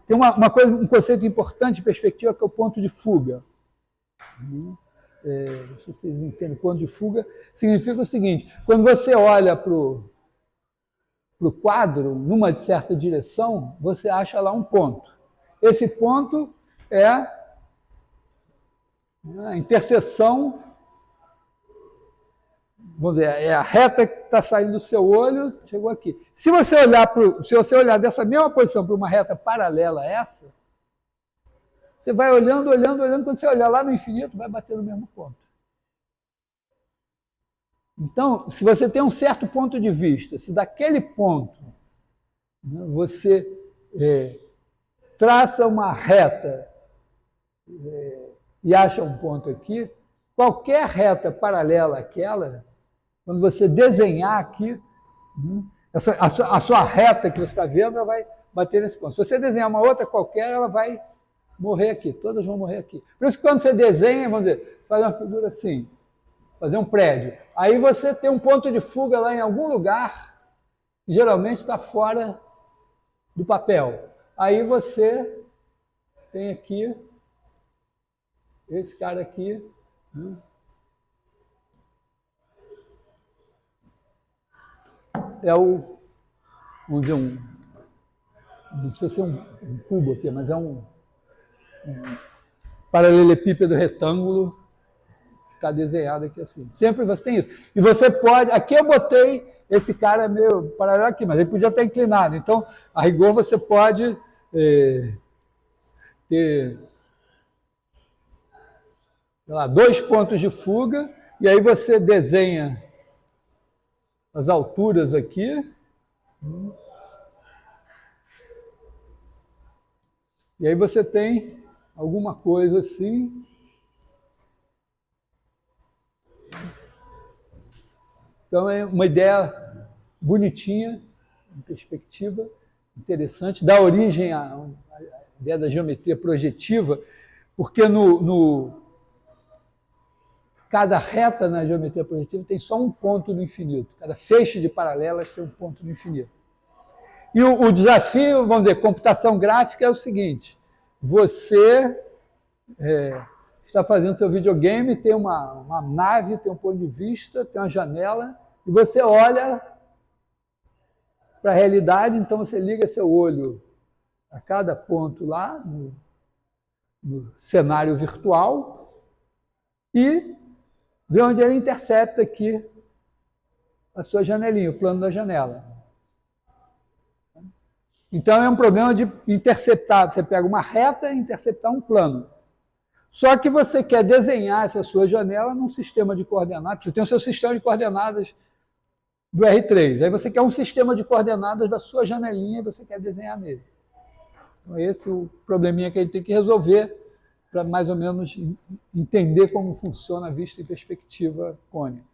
A: tem um conceito importante de perspectiva que é o ponto de fuga. Não sei se vocês entendem, ponto de fuga significa o seguinte: quando você olha para o quadro, numa certa direção, você acha lá um ponto. Esse ponto é a interseção, vamos dizer, é a reta que está saindo do seu olho, chegou aqui. Se você olhar dessa mesma posição para uma reta paralela a essa, você vai olhando, quando você olhar lá no infinito, vai bater no mesmo ponto. Então, se você tem um certo ponto de vista, se daquele ponto, né, você traça uma reta e acha um ponto aqui, qualquer reta paralela àquela, quando você desenhar aqui, a sua reta que você está vendo, ela vai bater nesse ponto. Se você desenhar uma outra qualquer, ela vai morrer aqui, todas vão morrer aqui. Por isso que quando você desenha, vamos dizer, faz uma figura assim, fazer um prédio, aí você tem um ponto de fuga lá em algum lugar, que geralmente está fora do papel. Aí você tem aqui, esse cara aqui, é o, vamos dizer, não precisa ser um cubo aqui, mas é um paralelepípedo retângulo que está desenhado aqui assim. Sempre você tem isso. E você pode, aqui eu botei esse cara meio paralelo aqui, mas ele podia estar inclinado. Então, a rigor, você pode ter, sei lá, 2 pontos de fuga, e aí você desenha as alturas aqui. E aí você tem alguma coisa assim. Então é uma ideia bonitinha, uma perspectiva interessante, dá origem à ideia da geometria projetiva, porque cada reta na geometria projetiva tem só um ponto no infinito, cada feixe de paralelas tem um ponto no infinito. E o desafio, vamos dizer, computação gráfica é o seguinte, você está fazendo seu videogame, tem uma nave, tem um ponto de vista, tem uma janela, e você olha para a realidade, então você liga seu olho a cada ponto lá, no cenário virtual, e vê onde ele intercepta aqui a sua janelinha, o plano da janela. Então é um problema de interceptar, você pega uma reta e interceptar um plano. Só que você quer desenhar essa sua janela num sistema de coordenadas, você tem o seu sistema de coordenadas do R3, aí você quer um sistema de coordenadas da sua janelinha e você quer desenhar nele. Então esse é o probleminha que a gente tem que resolver para mais ou menos entender como funciona a vista em perspectiva cônica.